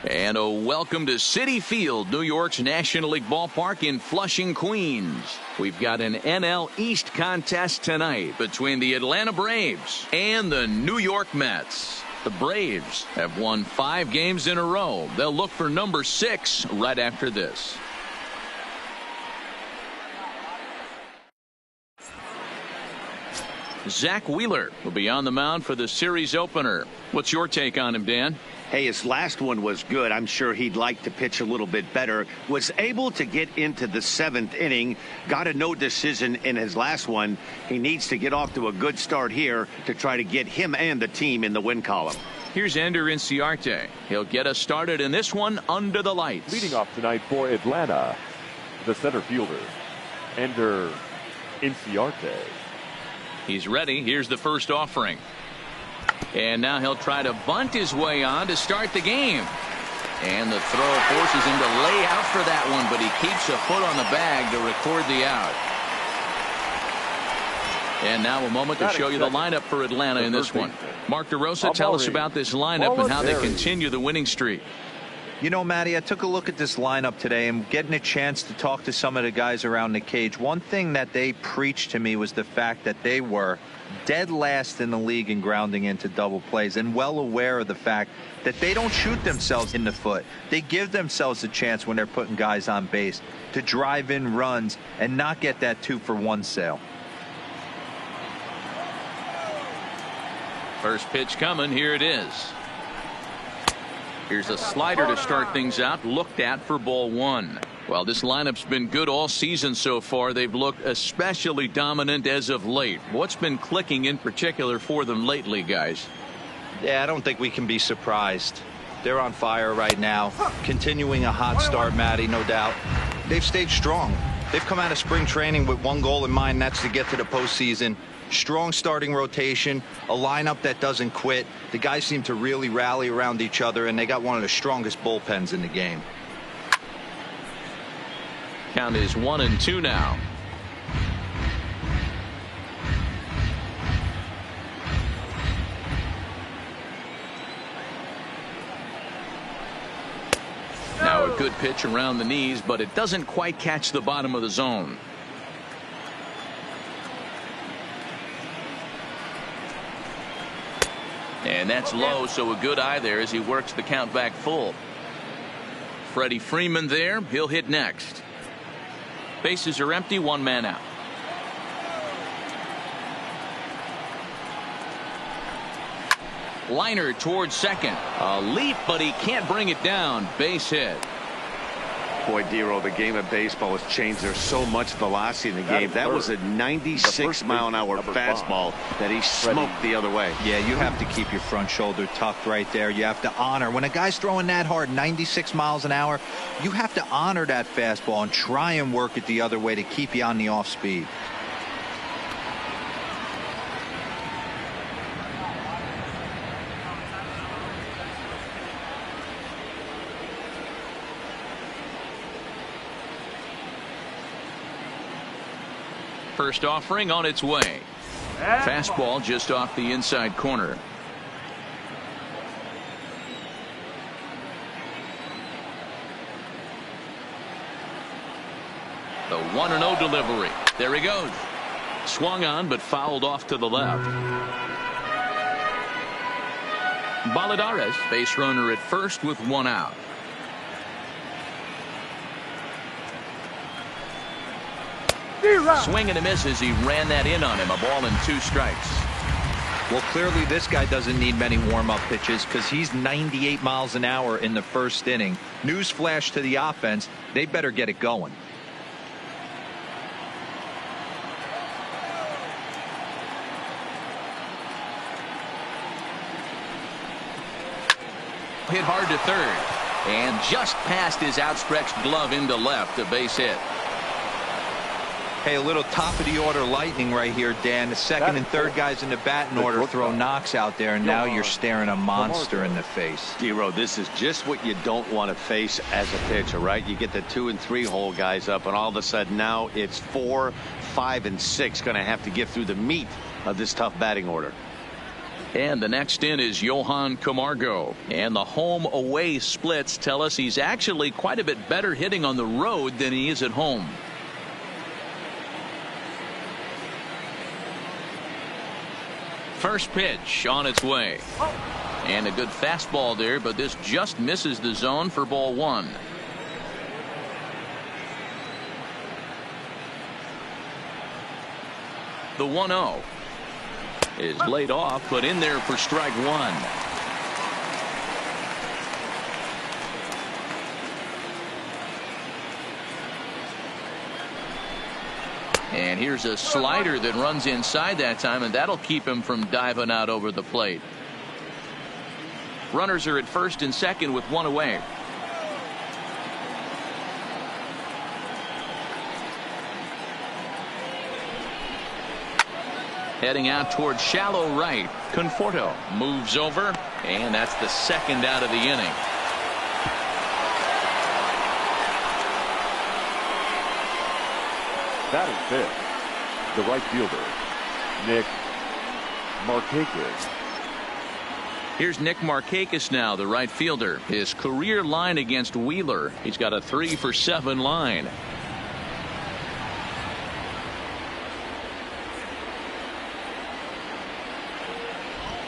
And a welcome to Citi Field, New York's National League ballpark in Flushing, Queens. We've got an NL East contest tonight between the Atlanta Braves and the New York Mets. The Braves have won 5 games in a row. They'll look for number 6 right after this. Zach Wheeler will be on the mound for the series opener. What's your take on him, Dan? Hey, his last one was good. I'm sure he'd like to pitch a little bit better. Was able to get into the 7th inning. Got a no decision in his last one. He needs to get off to a good start here to try to get him and the team in the win column. Here's Ender Inciarte. He'll get us started in this one under the lights. Leading off tonight for Atlanta, the center fielder, Ender Inciarte. He's ready. Here's the first offering. And now he'll try to bunt his way on to start the game. And the throw forces him to lay out for that one, but he keeps a foot on the bag to record the out. And now a moment to show you the lineup for Atlanta in this one. Mark DeRosa, tell us about this lineup and how they continue the winning streak. You know, Matty, I took a look at this lineup today and getting a chance to talk to some of the guys around the cage. One thing that they preached to me was the fact that they were dead last in the league in grounding into double plays, and well aware of the fact that they don't shoot themselves in the foot. They give themselves a chance when they're putting guys on base to drive in runs and not get that 2-for-1 sale. First pitch coming. Here it is. Here's a slider to start things out, looked at for ball 1. Well, this lineup's been good all season so far. They've looked especially dominant as of late. What's been clicking in particular for them lately, guys? Yeah, I don't think we can be surprised. They're on fire right now, continuing a hot start, Matty, no doubt. They've stayed strong. They've come out of spring training with one goal in mind, and that's to get to the postseason. Strong starting rotation, a lineup that doesn't quit. The guys seem to really rally around each other, and they got one of the strongest bullpens in the game. Count is 1-2 now. Now a good pitch around the knees, but it doesn't quite catch the bottom of the zone. And that's low, so a good eye there as he works the count back full. Freddie Freeman there. He'll hit next. Bases are empty, 1 man out. Liner towards second. A leap, but he can't bring it down. Base hit. Boy, Dero, the game of baseball has changed. There's so much velocity in the game. That was a 96-mile-an-hour fastball that he smoked the other way. Yeah, you have to keep your front shoulder tucked right there. You have to honor. When a guy's throwing that hard, 96 miles an hour, you have to honor that fastball and try and work it the other way to keep you on the off speed. First offering on its way. Fastball just off the inside corner. The 1-0 delivery. There he goes. Swung on but fouled off to the left. Valladares, base runner at first with 1 out. Swing and a miss as he ran that in on him. A ball and 2 strikes. Well, clearly this guy doesn't need many warm-up pitches because he's 98 miles an hour in the first inning. Newsflash to the offense, they better get it going. Hit hard to third and just past his outstretched glove into left. A base hit. Hey, a little top-of-the-order lightning right here, Dan. The second and third guys in the batting order throw knocks out there, and now you're staring a monster in the face. Dero, this is just what you don't want to face as a pitcher, right? You get the 2 and 3 hole guys up, and all of a sudden now it's 4, 5, and 6 going to have to get through the meat of this tough batting order. And the next in is Johan Camargo. And the home-away splits tell us he's actually quite a bit better hitting on the road than he is at home. First pitch on its way. And a good fastball there, but this just misses the zone for ball one. The 1-0 is laid off, but in there for strike one. And here's a slider that runs inside that time, and that'll keep him from diving out over the plate. Runners are at first and second with one away. Heading out towards shallow right. Conforto moves over, and that's the second out of the inning. Batting fifth, the right fielder, Nick Markakis. Here's Nick Markakis now, the right fielder. His career line against Wheeler, he's got a 3-for-7 line.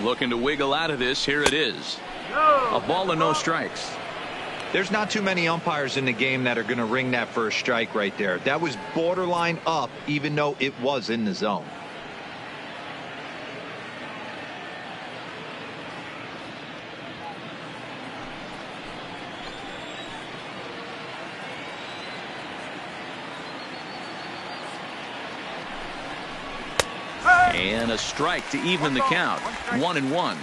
Looking to wiggle out of this. Here it is. A ball and no strikes. There's not too many umpires in the game that are going to ring that first strike right there. That was borderline up, even though it was in the zone. And a strike to even the count. 1-1.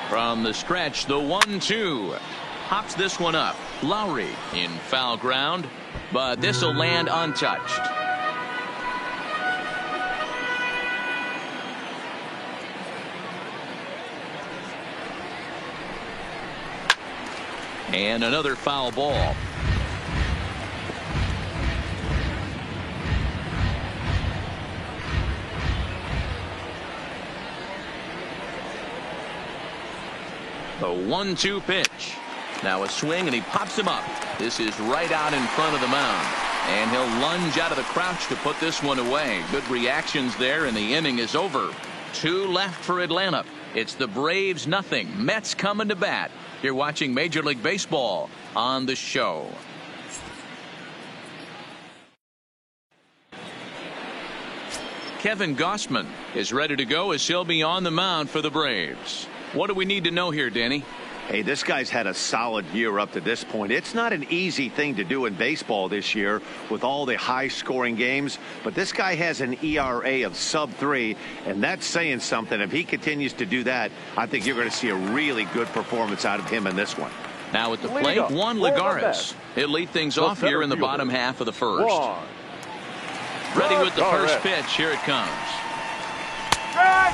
From the stretch, the 1-2. Hops this one up. Lowry in foul ground, but this will land untouched. And another foul ball. The 1-2 pitch. Now a swing, and he pops him up. This is right out in front of the mound. And he'll lunge out of the crouch to put this one away. Good reactions there, and the inning is over. 2 left for Atlanta. It's the Braves nothing. Mets coming to bat. You're watching Major League Baseball on the show. Kevin Gausman is ready to go as he'll be on the mound for the Braves. What do we need to know here, Danny? Hey, this guy's had a solid year up to this point. It's not an easy thing to do in baseball this year with all the high-scoring games, but this guy has an ERA of sub-3, and that's saying something. If he continues to do that, I think you're going to see a really good performance out of him in this one. Now at the plate, Juan Lagares. He'll lead things off here in the bottom half of the first. Ready with the first pitch. Here it comes.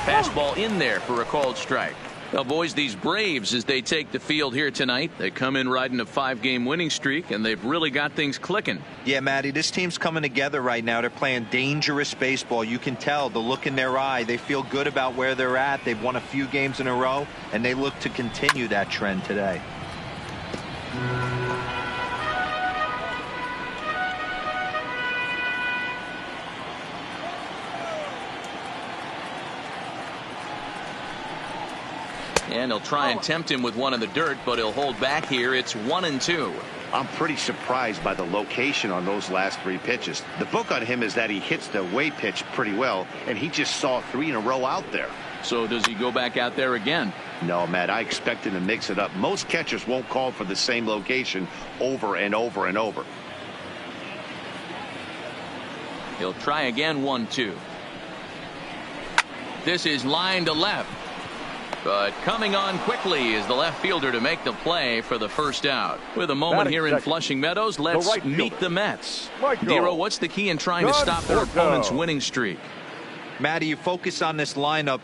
Fastball in there for a called strike. Well, boys, these Braves, as they take the field here tonight, they come in riding a 5-game winning streak, and they've really got things clicking. Yeah, Matty, this team's coming together right now. They're playing dangerous baseball. You can tell the look in their eye. They feel good about where they're at. They've won a few games in a row, and they look to continue that trend today. And he'll try and tempt him with one in the dirt, but he'll hold back here. It's 1-2. I'm pretty surprised by the location on those last 3 pitches. The book on him is that he hits the away pitch pretty well, and he just saw 3 in a row out there. So does he go back out there again? No, Matt, I expect him to mix it up. Most catchers won't call for the same location over and over and over. He'll try again. 1-2. This is line to left. But coming on quickly is the left fielder to make the play for the first out. With a moment here in Flushing Meadows, let's meet the Mets. Dero, what's the key in trying to stop their opponent's winning streak? Matty, you focus on this lineup,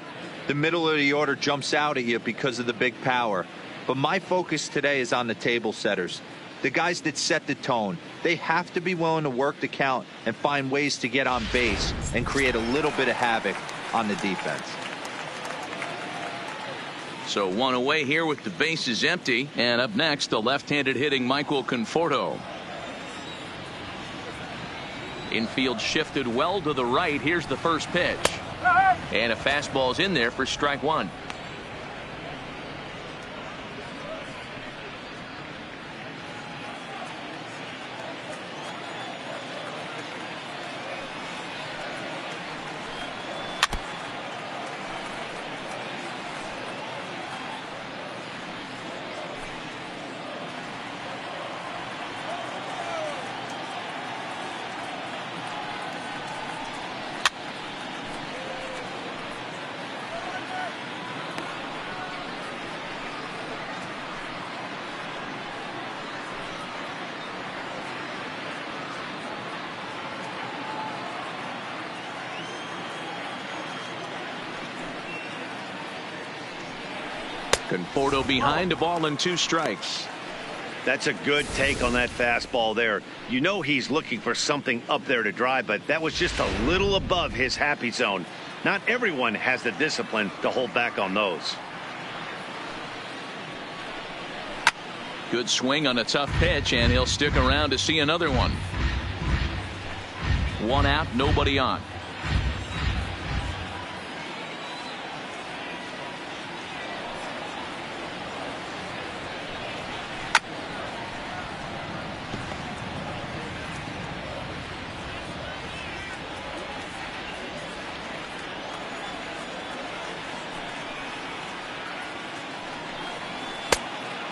the middle of the order jumps out at you because of the big power. But my focus today is on the table setters, the guys that set the tone. They have to be willing to work the count and find ways to get on base and create a little bit of havoc on the defense. So one away here with the bases empty. And up next, the left-handed hitting Michael Conforto. Infield shifted well to the right. Here's the first pitch. And a fastball's in there for strike one. Conforto behind, a ball and 2 strikes. That's a good take on that fastball there. You know he's looking for something up there to drive, but that was just a little above his happy zone. Not everyone has the discipline to hold back on those. Good swing on a tough pitch, and he'll stick around to see another one. 1 out, nobody on.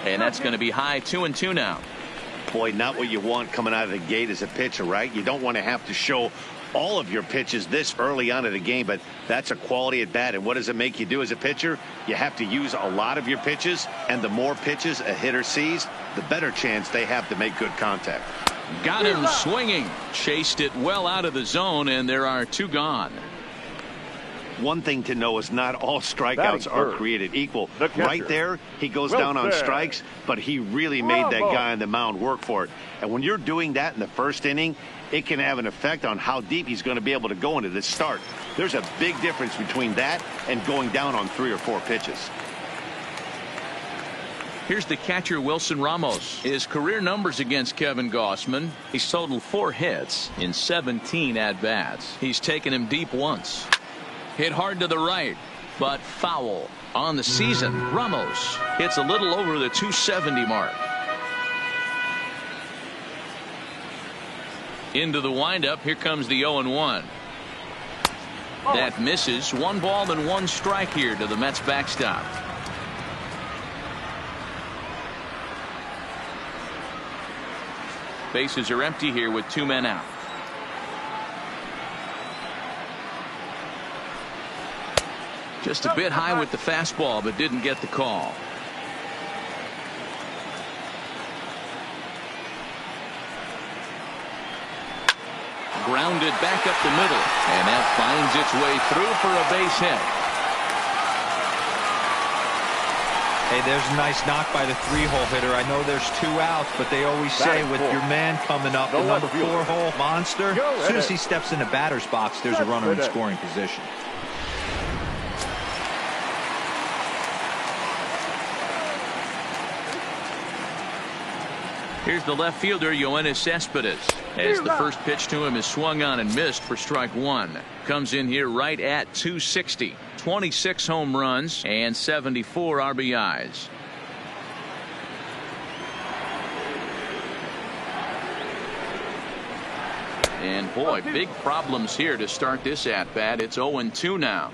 And that's going to be high, 2-2 now. Boy, not what you want coming out of the gate as a pitcher, right? You don't want to have to show all of your pitches this early on in the game, but that's a quality at bat. And what does it make you do as a pitcher? You have to use a lot of your pitches, and the more pitches a hitter sees, the better chance they have to make good contact. Got him swinging. Chased it well out of the zone, and there are 2 gone. One thing to know is not all strikeouts are created equal. Right there, he goes down on strikes, but he really made that guy on the mound work for it. And when you're doing that in the first inning, it can have an effect on how deep he's going to be able to go into this start. There's a big difference between that and going down on 3 or 4 pitches. Here's the catcher, Wilson Ramos. His career numbers against Kevin Gausman. He's totaled 4 hits in 17 at-bats. He's taken him deep once. Hit hard to the right, but foul. On the season, Ramos hits a little over the 270 mark. Into the windup, here comes the 0-1. That misses. 1 ball and 1 strike here to the Mets backstop. Bases are empty here with 2 men out. Just a bit high with the fastball, but didn't get the call. Grounded back up the middle, and that finds its way through for a base hit. Hey, there's a nice knock by the 3-hole hitter. I know there's 2 outs, but they always say with your man coming up, the number 4-hole monster, as soon as he steps in the batter's box, there's a runner in scoring position. Here's the left fielder, Yoenis Cespedes, as the first pitch to him is swung on and missed for strike 1. Comes in here right at 260. 26 home runs and 74 RBIs. And boy, big problems here to start this at-bat. It's 0-2 now.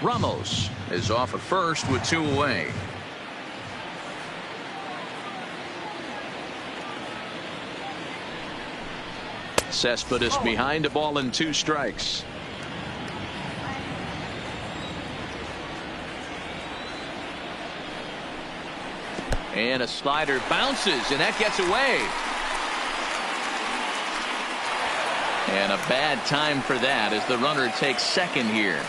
Ramos is off at first with 2 away. Cespedes behind, a ball and 2 strikes. And a slider bounces, and that gets away. And a bad time for that as the runner takes second here.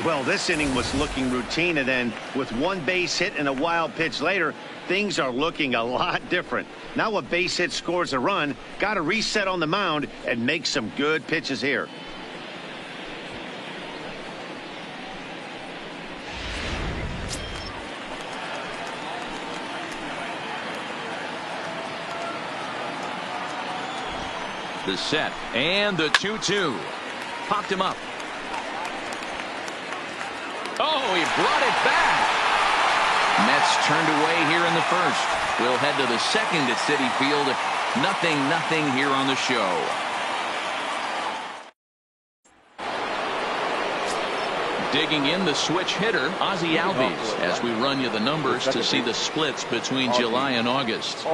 Well, this inning was looking routine, and then with one base hit and a wild pitch later, things are looking a lot different. Now a base hit scores a run, got to reset on the mound and make some good pitches here. The set and the 2-2. Popped him up. Oh, he brought it back. Mets turned away here in the first. We'll head to the second at Citi Field. 0-0 here on the show. Digging in the switch hitter, Ozzie Albies, as we run you the numbers to see the splits between July and August.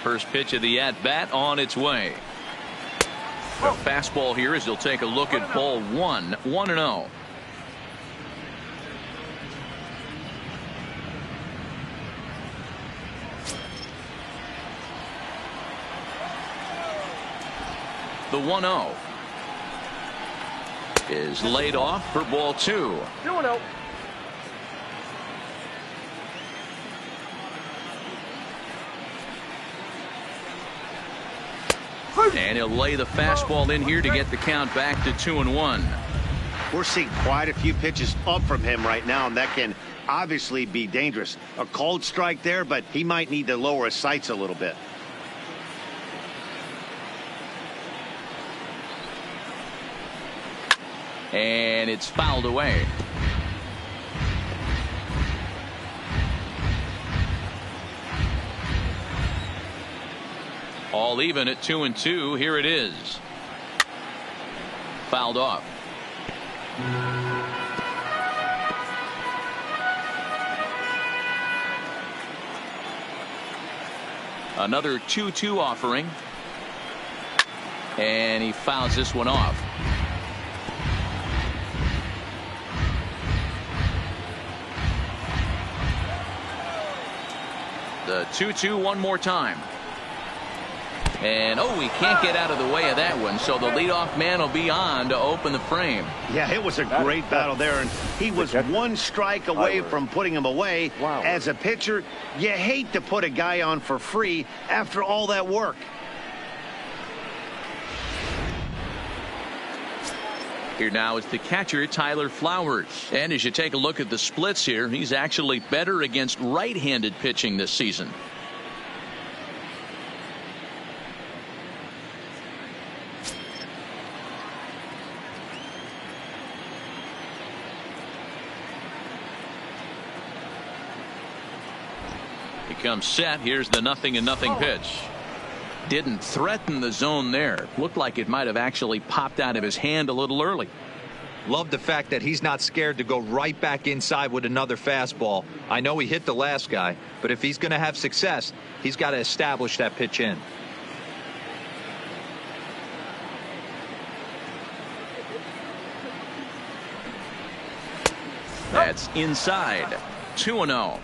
First pitch of the at-bat on its way. The fastball here as he'll take a look at ball one. 1-0. The 1-0 is laid off for ball 2. 2-0. And he'll lay the fastball in here to get the count back to 2-1. We're seeing quite a few pitches up from him right now, and that can obviously be dangerous. A cold strike there, but he might need to lower his sights a little bit. And it's fouled away. All even at 2-2. Here it is. Fouled off. Another 2-2 offering. And he fouls this one off. The 2-2 one more time. And oh, he can't get out of the way of that one, so the leadoff man will be on to open the frame. Yeah, it was a great battle there, and he was one strike away from putting him away. Wow. As a pitcher, you hate to put a guy on for free after all that work. Here now is the catcher, Tyler Flowers. And as you take a look at the splits here, he's actually better against right-handed pitching this season. He comes set. Here's the 0-0 pitch. Didn't threaten the zone there. Looked like it might have actually popped out of his hand a little early. Love the fact that he's not scared to go right back inside with another fastball. I know he hit the last guy, but if he's going to have success, he's got to establish that pitch in. That's inside. 2-0.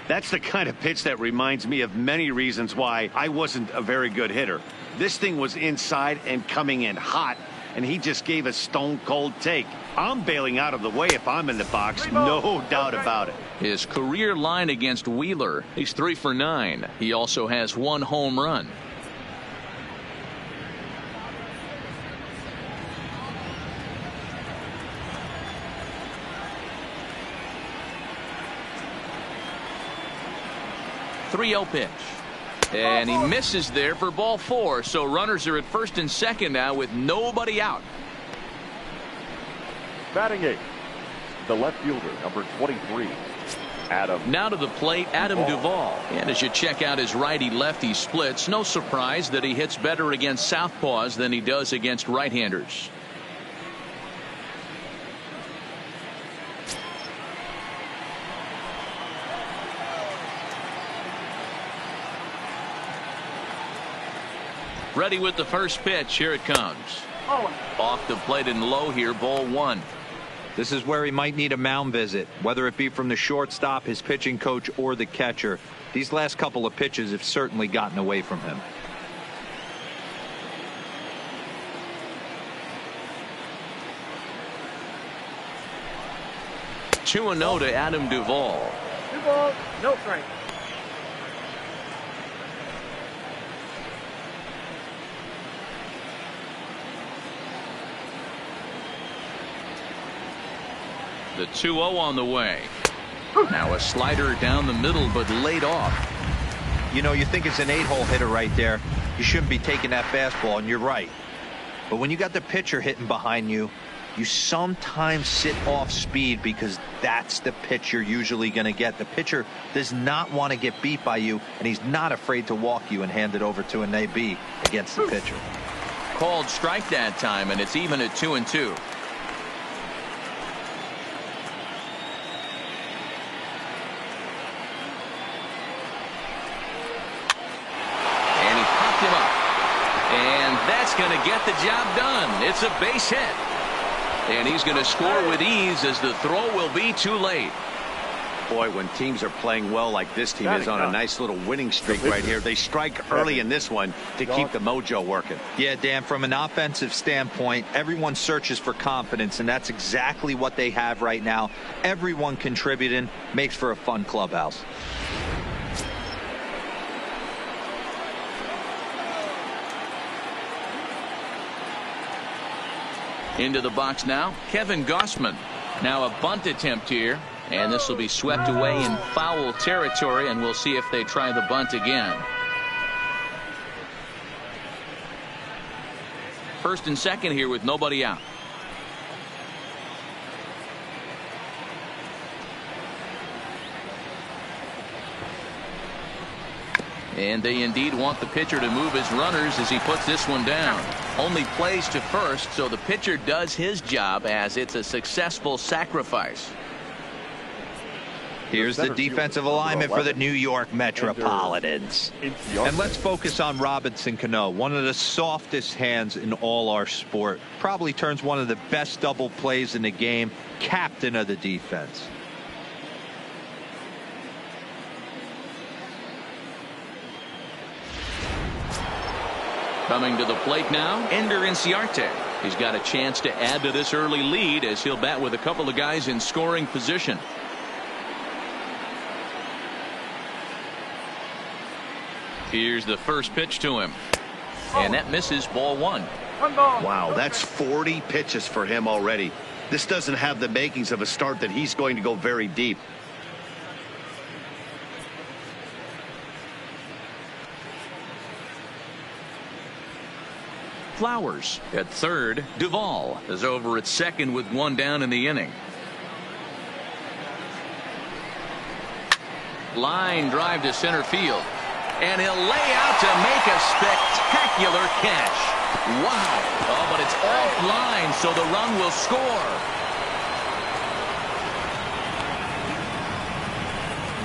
That's the kind of pitch that reminds me of many reasons why I wasn't a very good hitter. This thing was inside and coming in hot, and he just gave a stone-cold take. I'm bailing out of the way if I'm in the box, no doubt about it. His career line against Wheeler, he's 3 for 9. He also has 1 home run. .30 pitch. And he misses there for ball 4. So runners are at first and second now with nobody out. Batting 8, the left fielder, number 23, Adam. Now to the plate, Adam Duvall. And as you check out his righty-lefty splits, no surprise that he hits better against southpaws than he does against right-handers. Ready with the first pitch. Here it comes. Off the plate and low here, ball one. This is where he might need a mound visit, whether it be from the shortstop, his pitching coach, or the catcher. These last couple of pitches have certainly gotten away from him. 2-0 to Adam Duvall. 2 balls, no strike. The 2-0 on the way. Now a slider down the middle, but laid off. You know, you think it's an 8-hole hitter right there. You shouldn't be taking that fastball, and you're right. But when you got the pitcher hitting behind you, you sometimes sit off speed because that's the pitch you're usually going to get. The pitcher does not want to get beat by you, and he's not afraid to walk you and hand it over to an AB against the pitcher. Called strike that time, and it's even at 2-2. And he popped him up. And that's going to get the job done. It's a base hit. And he's going to score with ease as the throw will be too late. Boy, when teams are playing well like this team is on a nice little winning streak right here, they strike early in this one to keep the mojo working. Yeah, Dan, from an offensive standpoint, everyone searches for confidence, and that's exactly what they have right now. Everyone contributing makes for a fun clubhouse. Into the box now, Kevin Gausman. Now a bunt attempt here, and this will be swept away in foul territory, and we'll see if they try the bunt again. First and second here with nobody out. And they indeed want the pitcher to move his runners as he puts this one down. Only plays to first, so the pitcher does his job as it's a successful sacrifice. Here's the defensive alignment for the New York Metropolitans. And let's focus on Robinson Cano, one of the softest hands in all our sport. Probably turns one of the best double plays in the game, captain of the defense. Coming to the plate now, Ender Inciarte. He's got a chance to add to this early lead as he'll bat with a couple of guys in scoring position. Here's the first pitch to him. And that misses, ball one. 1 ball. Wow, that's 40 pitches for him already. This doesn't have the makings of a start that he's going to go very deep. Flowers at third. Duvall is over at second with one down in the inning. Line drive to center field. And he'll lay out to make a spectacular catch. Wow. Oh, but it's offline, so the run will score.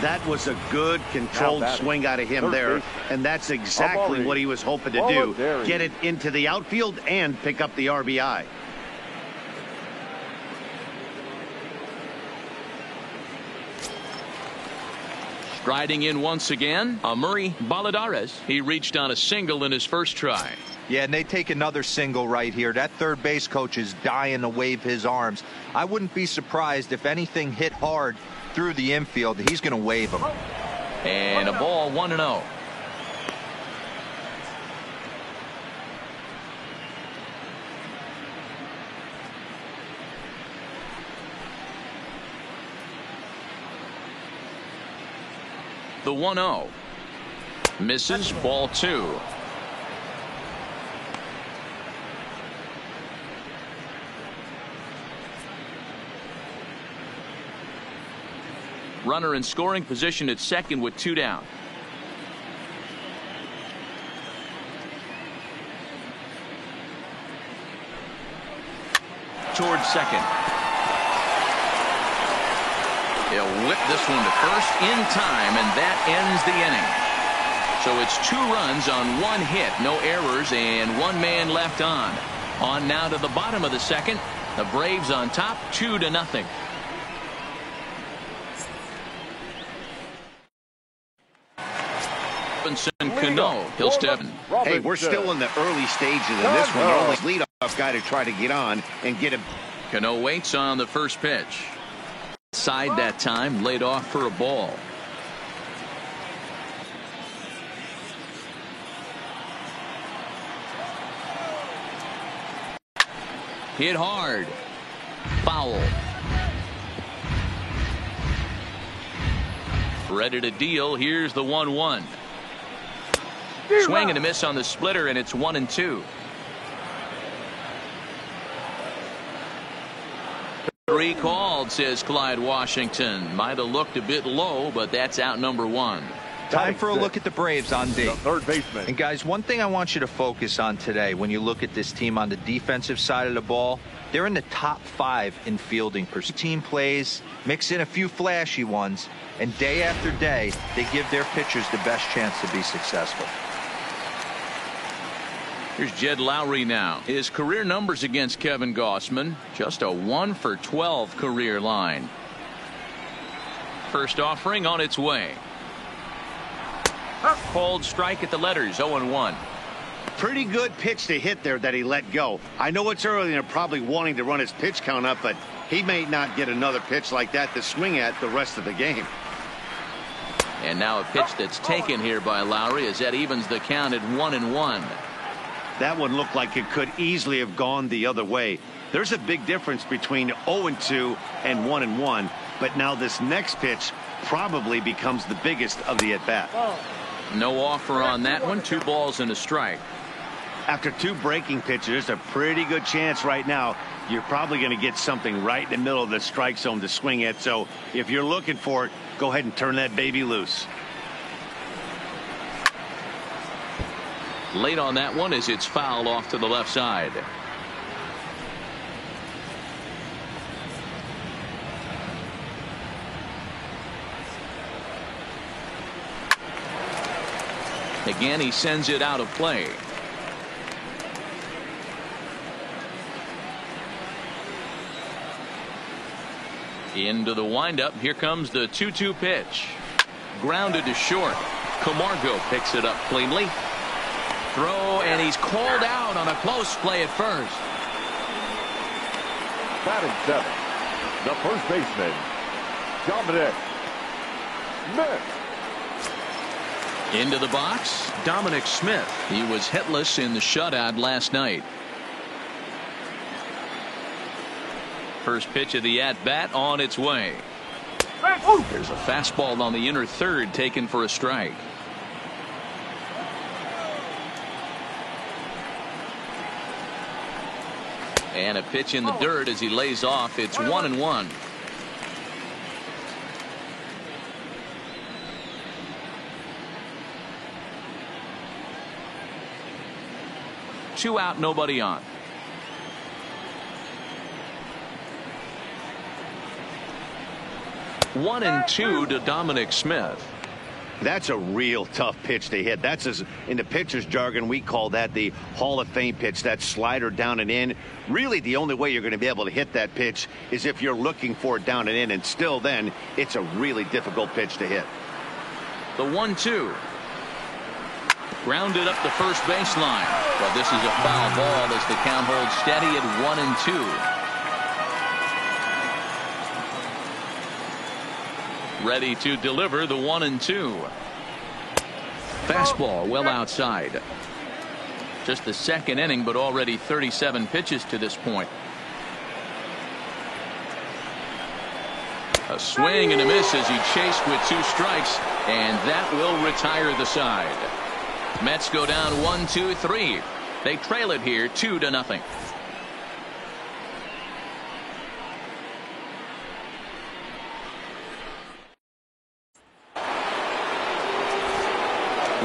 That was a good controlled swing out of him there, and that's exactly what he was hoping to do. Get it into the outfield and pick up the RBI. Striding in once again, Amuri Baladares. He reached on a single in his first try. Yeah, and they take another single right here. That third base coach is dying to wave his arms. I wouldn't be surprised if anything hit hard through the infield. He's going to wave them. And a ball, 1-0. The 1-0 misses, ball 2. Runner in scoring position at second with 2 down. Towards second. He'll whip this one to first in time, and that ends the inning. So it's 2 runs on 1 hit, no errors, and 1 man left on. On now to the bottom of the second. The Braves on top, 2-0. Robinson Cano, he'll step in. Hey, we're still in the early stages of this one. The only leadoff guy to try to get on and get him. Cano waits on the first pitch. Side that time, laid off for a ball. Hit hard. Foul. Ready to deal. Here's the 1-1. Swing and a miss on the splitter, and it's 1-2. 3 called, says Clyde Washington. Might have looked a bit low, but that's out number 1. Time for a look at the Braves on D. The third baseman. And guys, one thing I want you to focus on today when you look at this team on the defensive side of the ball, they're in the top 5 in fielding percentage. Team plays, mix in a few flashy ones, and day after day, they give their pitchers the best chance to be successful. Here's Jed Lowry now. His career numbers against Kevin Gausman, just a 1 for 12 career line. First offering on its way. Cold strike at the letters, 0-1. Pretty good pitch to hit there that he let go. I know it's early and they're probably wanting to run his pitch count up, but he may not get another pitch like that to swing at the rest of the game. And now a pitch that's taken here by Lowry as that evens the count at 1-1. That one looked like it could easily have gone the other way. There's a big difference between 0-2 and 1-1, but now this next pitch probably becomes the biggest of the at-bat. No offer on that one. 2 balls and a strike. After 2 breaking pitches, a pretty good chance right now you're probably going to get something right in the middle of the strike zone to swing at. So if you're looking for it, go ahead and turn that baby loose. Late on that one as it's fouled off to the left side. Again, he sends it out of play. Into the windup. Here comes the 2-2 pitch. Grounded to short. Camargo picks it up cleanly. Throw, and he's called out on a close play at first. Batting 7, the first baseman, Dominic Smith. Into the box, Dominic Smith. He was hitless in the shutout last night. First pitch of the at-bat on its way. There's a fastball on the inner third taken for a strike. And a pitch in the dirt as he lays off. It's 1-1. Two out, nobody on. One and two to Dominic Smith. That's a real tough pitch to hit. That's, as in the pitcher's jargon, we call that the Hall of Fame pitch. That slider down and in. Really, the only way you're going to be able to hit that pitch is if you're looking for it down and in. And still then, it's a really difficult pitch to hit. The 1-2. Grounded up the first baseline. But this is a foul ball as the count holds steady at 1-2. Ready to deliver the 1-2. Fastball well outside. Just the second inning, but already 37 pitches to this point. A swing and a miss as he chased with 2 strikes, and that will retire the side. Mets go down 1-2-3. They trail it here 2-0.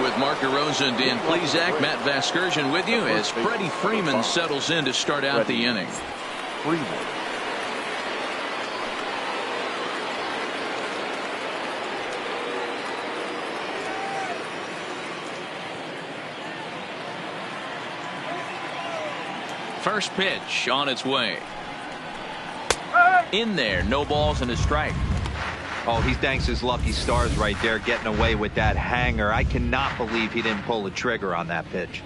With Mark DeRosa and Dan Plesac, Matt Vasgersian with you as Freddie Freeman settles in to start out the inning. Freeman. First pitch on its way. In there, no balls and a strike. Oh, he thanks his lucky stars right there, getting away with that hanger. I cannot believe he didn't pull the trigger on that pitch.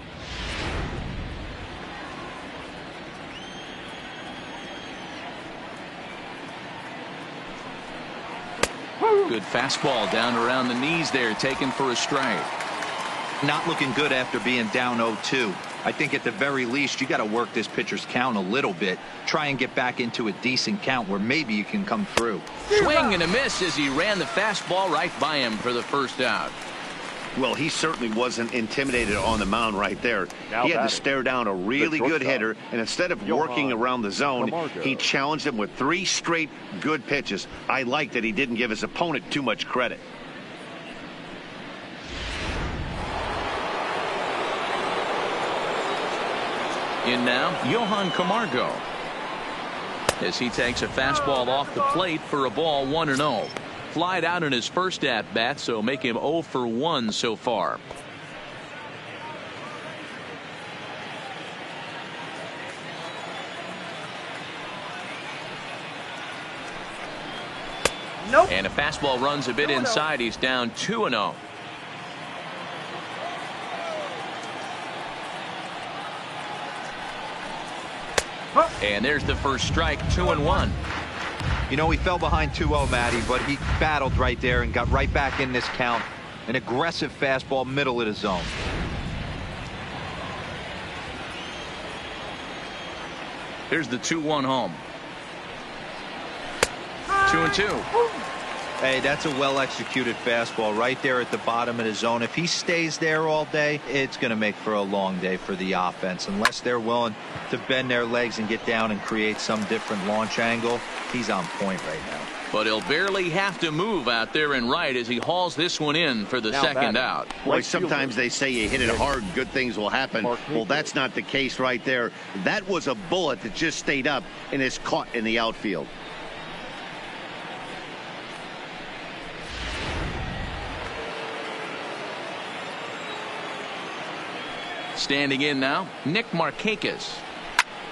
Good fastball down around the knees there, taken for a strike. Not looking good after being down 0-2. I think at the very least you got to work this pitcher's count a little bit. Try and get back into a decent count where maybe you can come through. Swing and a miss as he ran the fastball right by him for the first out. Well, he certainly wasn't intimidated on the mound right there. He had to stare down a really good hitter, and instead of working around the zone, he challenged him with 3 straight good pitches. I like that he didn't give his opponent too much credit. In now, Johan Camargo, as he takes a fastball off the plate for a ball 1-0. Flied out in his first at bat, so make him 0 for 1 so far. Nope. And a fastball runs a bit inside. He's down 2-0. And there's the first strike, 2-1. You know, he fell behind 2-0, Matty, but he battled right there and got right back in this count. An aggressive fastball, middle of the zone. Here's the 2-1 home. 2-2. Hey, that's a well-executed fastball right there at the bottom of the zone. If he stays there all day, it's going to make for a long day for the offense. Unless they're willing to bend their legs and get down and create some different launch angle, he's on point right now. But he'll barely have to move out there and right as he hauls this one in for the second out. Boy, sometimes they say you hit it hard, good things will happen. Well, that's not the case right there. That was a bullet that just stayed up and is caught in the outfield. Standing in now, Nick Markakis.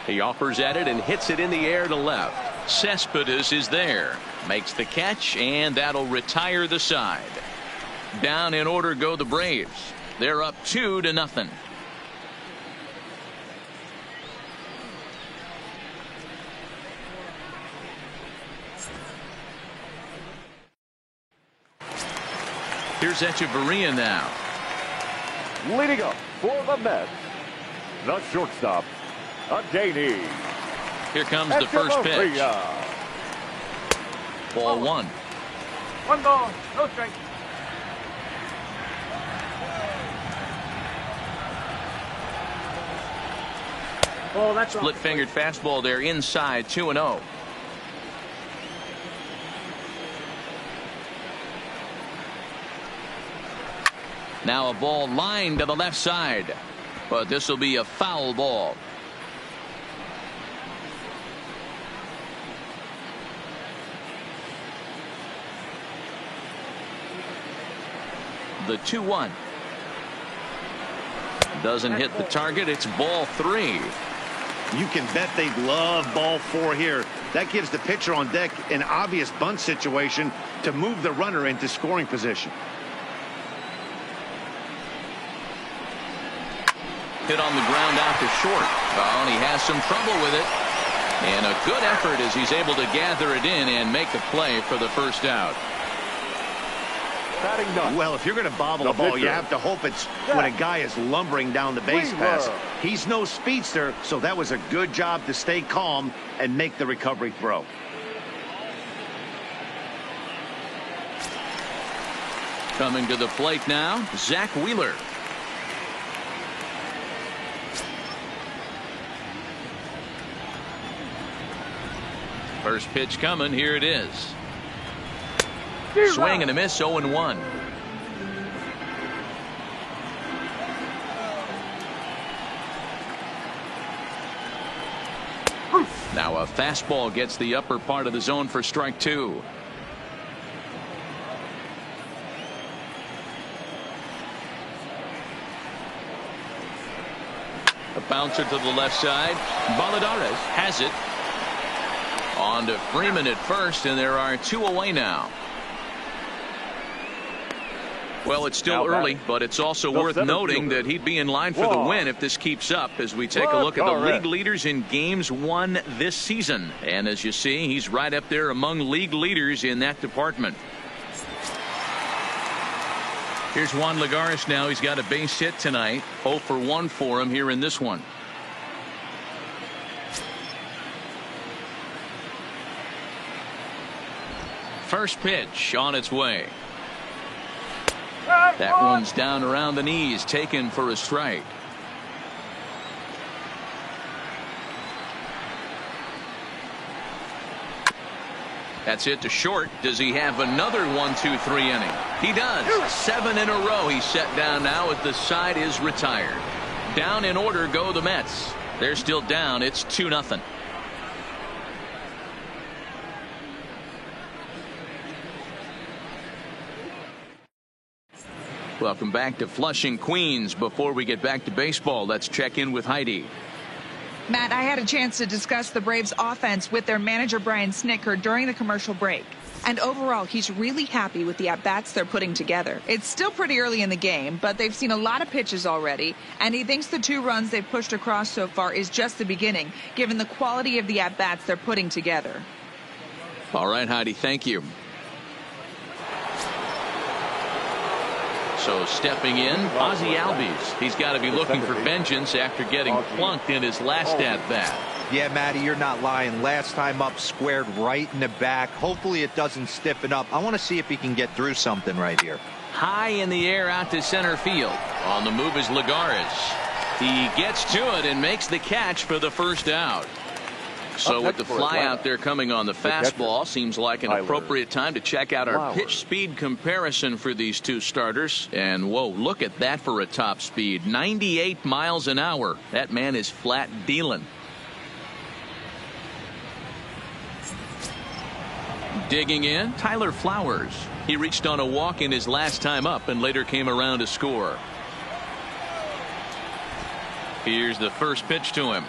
He offers at it and hits it in the air to left. Cespedes is there, makes the catch, and that'll retire the side. Down in order go the Braves. They're up 2-0. Here's Echeverria now. Leading up for the Mets, the shortstop, Adeiny. Here comes the first pitch. Ball 1. 1 ball, no strike. Oh, that's Split fingered fastball there inside, 2-0. Now a ball lined to the left side, but this will be a foul ball. The 2-1 doesn't hit the target. It's ball 3. You can bet they love ball 4 here. That gives the pitcher on deck an obvious bunt situation to move the runner into scoring position. Hit on the ground out to short. Oh, and he has some trouble with it. And a good effort as he's able to gather it in and make the play for the first out. Well, if you're going to bobble a ball, you have to hope it's when a guy is lumbering down the base pass. He's no speedster, so that was a good job to stay calm and make the recovery throw. Coming to the plate now, Zach Wheeler. First pitch coming. Here it is. Swing and a miss, 0-1. Now a fastball gets the upper part of the zone for strike 2. bouncer to the left side. Valladares has it. On to Freeman at first, and there are 2 away now. Well, it's still early, but it's also worth noting that he'd be in line for the win if this keeps up as we take a look at the league leaders in games won this season. And as you see, he's right up there among league leaders in that department. Here's Juan Lagares now. He's got a base hit tonight. 0 for 1 for him here in this one. First pitch on its way. That one's down around the knees, taken for a strike. That's it to short. Does he have another 1-2-3 inning? He does. 7 in a row he's set down now as the side is retired. Down in order go the Mets. They're still down. It's 2-0. Welcome back to Flushing, Queens. Before we get back to baseball, let's check in with Heidi. Matt, I had a chance to discuss the Braves offense with their manager Brian Snitker during the commercial break. And overall, he's really happy with the at-bats they're putting together. It's still pretty early in the game, but they've seen a lot of pitches already, and he thinks the 2 runs they've pushed across so far is just the beginning, given the quality of the at-bats they're putting together. All right, Heidi, thank you. So stepping in, Ozzie Albies. He's got to be looking for vengeance after getting plunked in his last at-bat. Yeah, Matty, you're not lying. Last time up, squared right in the back. Hopefully it doesn't stiffen up. I want to see if he can get through something right here. High in the air out to center field. On the move is Lagares. He gets to it and makes the catch for the first out. So with the fly out there coming on the fastball, seems like an appropriate time to check out our pitch speed comparison for these 2 starters. And whoa, look at that for a top speed. 98 miles an hour. That man is flat dealing. Digging in, Tyler Flowers. He reached on a walk in his last time up and later came around to score. Here's the first pitch to him.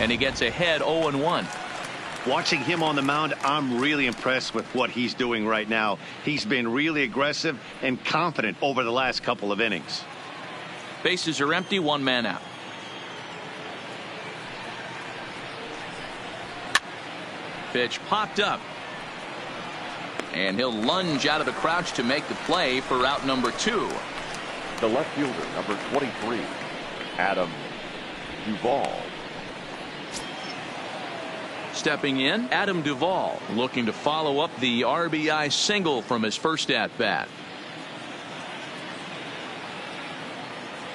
And he gets ahead 0-1. Watching him on the mound, I'm really impressed with what he's doing right now. He's been really aggressive and confident over the last couple of innings. Bases are empty, 1 man out. Pitch popped up. And he'll lunge out of the crouch to make the play for out number 2. The left fielder, number 23, Adam Duvall. Stepping in, Adam Duvall, looking to follow up the RBI single from his first at-bat.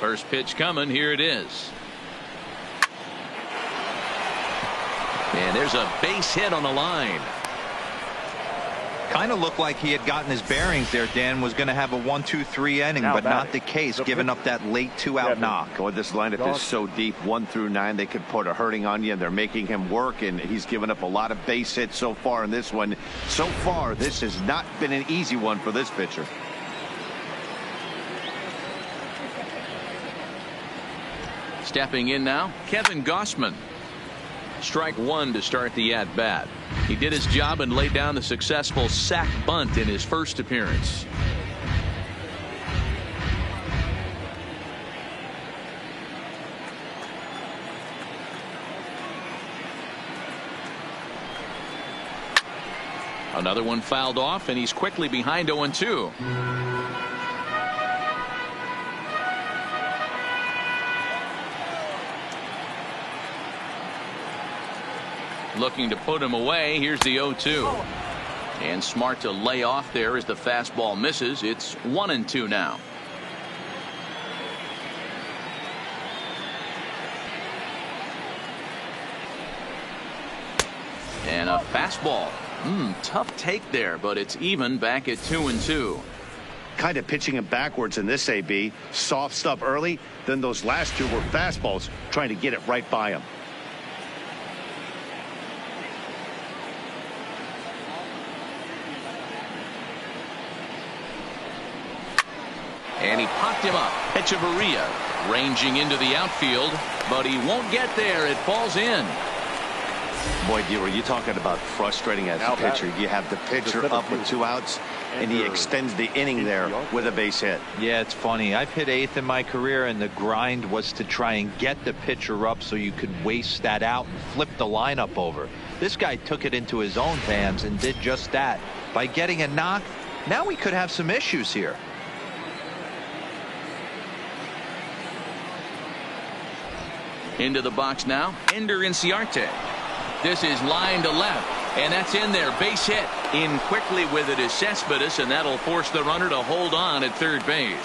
First pitch coming. Here it is. And there's a base hit on the line. Kind of looked like he had gotten his bearings there. Dan was going to have a 1-2-3 inning, but not the case, giving up that late 2-out knock. Oh, this lineup is so deep, 1 through 9. They could put a hurting on you, and they're making him work, and he's given up a lot of base hits so far in this one. So far, this has not been an easy one for this pitcher. Stepping in now, Kevin Gausman. Strike 1 to start the at-bat. He did his job and laid down the successful sac bunt in his first appearance. Another one fouled off, and he's quickly behind 0-2. Looking to put him away. Here's the 0-2. And smart to lay off there as the fastball misses. It's 1-2 now. And a fastball. Tough take there, but it's even back at 2-2. Kind of pitching him backwards in this AB. Soft stuff early, then those last 2 were fastballs, trying to get it right by him. And he popped him up. Echeverria ranging into the outfield, but he won't get there. It falls in. Boy, D, were you talking about frustrating as a pitcher? You have the pitcher up with 2 outs, and he extends the inning there with a base hit. Yeah, it's funny. I've hit 8th in my career, and the grind was to try and get the pitcher up so you could waste that out and flip the lineup over. This guy took it into his own hands and did just that. By getting a knock, now we could have some issues here. Into the box now, Ender Inciarte. This is line to left, and that's in there. Base hit. In quickly with it is Cespedes, and that'll force the runner to hold on at third base.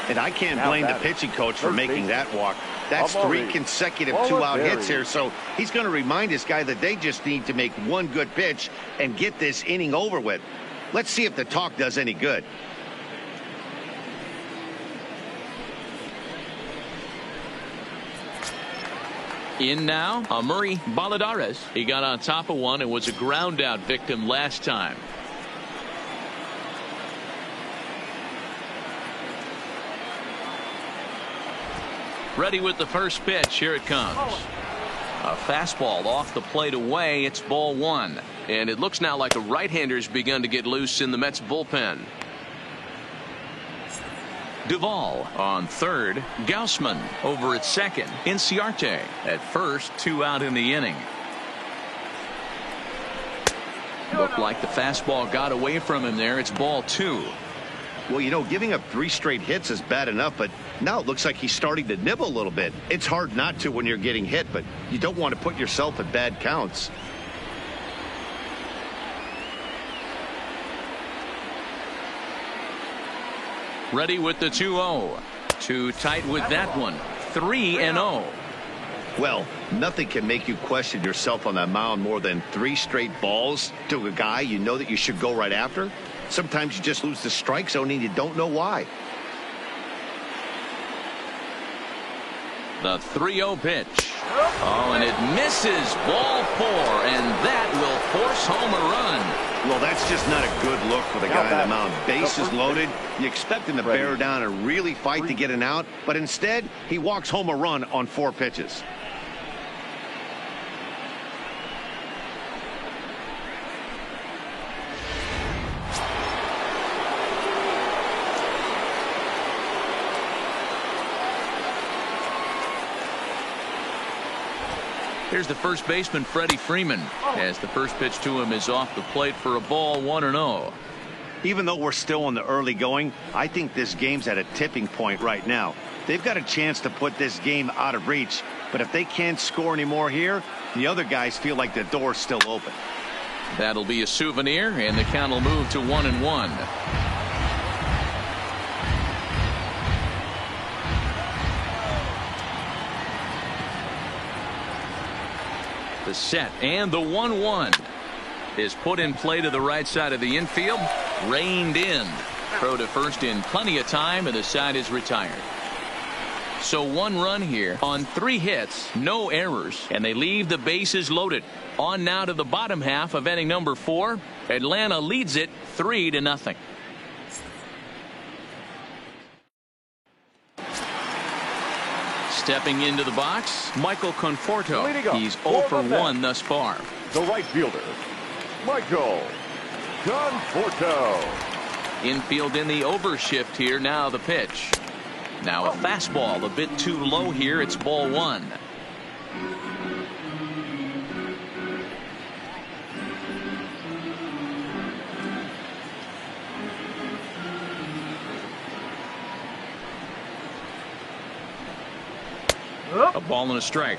And I can't blame the pitching coach for making that walk. That's 3 consecutive 2-out hits here, so he's going to remind this guy that they just need to make one good pitch and get this inning over with. Let's see if the talk does any good. In now, Amuri Balladares. He got on top of one and was a ground out victim last time. Ready with the first pitch. Here it comes. A fastball off the plate away. It's ball 1. And it looks now like a right-hander's begun to get loose in the Mets bullpen. Duvall on third. Gausman over at second. Inciarte at first. 2 out in the inning. Looked like the fastball got away from him there. It's ball 2. Well, you know, giving up 3 straight hits is bad enough, but now it looks like he's starting to nibble a little bit. It's hard not to when you're getting hit, but you don't want to put yourself at bad counts. Ready with the 2-0. Too tight with that one. 3-0. Well, nothing can make you question yourself on that mound more than 3 straight balls to a guy you know that you should go right after. Sometimes you just lose the strike zone and you don't know why. The 3-0 pitch. Oh, and it misses. Ball 4, and that will force home a run. Well, that's just not a good look for the guy on the mound. Bases loaded. You expect him to bear down and really fight to get an out, but instead he walks home a run on 4 pitches. Here's the first baseman, Freddie Freeman, as the first pitch to him is off the plate for a ball, 1-0. Even though we're still in the early going, I think this game's at a tipping point right now. They've got a chance to put this game out of reach, but if they can't score anymore here, the other guys feel like the door's still open. That'll be a souvenir, and the count will move to 1-1. The set and the 1-1 is put in play to the right side of the infield. Reined in. Throw to first in plenty of time, and the side is retired. So 1 run here on 3 hits, no errors, and they leave the bases loaded. On now to the bottom half of inning number 4. Atlanta leads it 3-0. Stepping into the box, Michael Conforto. He's 0 for 1 thus far. The right fielder, Michael Conforto. Infield in the overshift here. Now the pitch. Now a fastball a bit too low here. It's ball 1. A ball and a strike.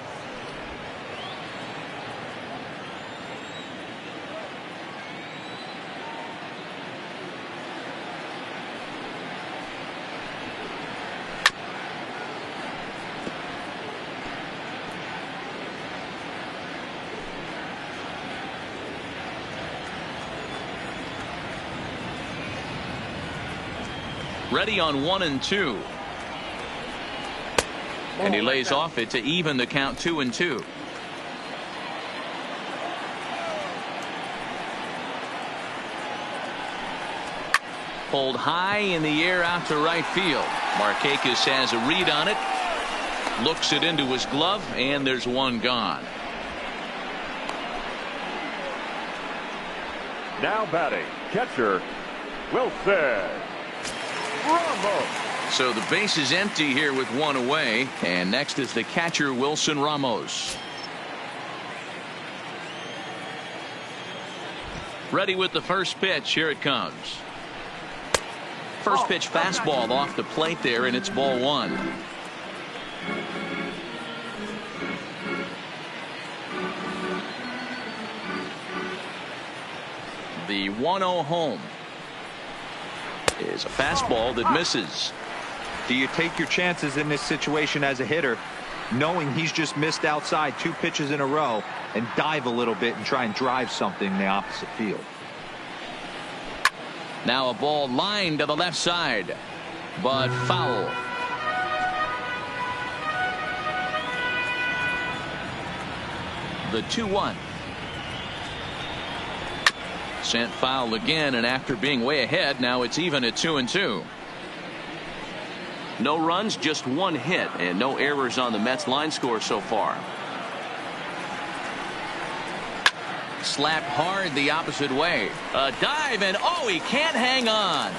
Ready on 1-2. And he lays off it to even the count 2-2. Pulled high in the air out to right field. Markakis has a read on it. Looks it into his glove, and there's one gone. Now batting, catcher, Wilson Ramos. So the base is empty here with one away, and next is the catcher, Wilson Ramos. Ready with the first pitch. Here it comes. First pitch fastball off the plate there, and it's ball one. The 1-0 home is a fastball that misses. Do you take your chances in this situation as a hitter, knowing he's just missed outside 2 pitches in a row, and dive a little bit and try and drive something in the opposite field? Now a ball lined to the left side, but foul. The 2-1. Sent foul again, and after being way ahead, now it's even at 2-2. No runs, just one hit, and no errors on the Mets line score so far. Slapped hard the opposite way. A dive, and oh, he can't hang on.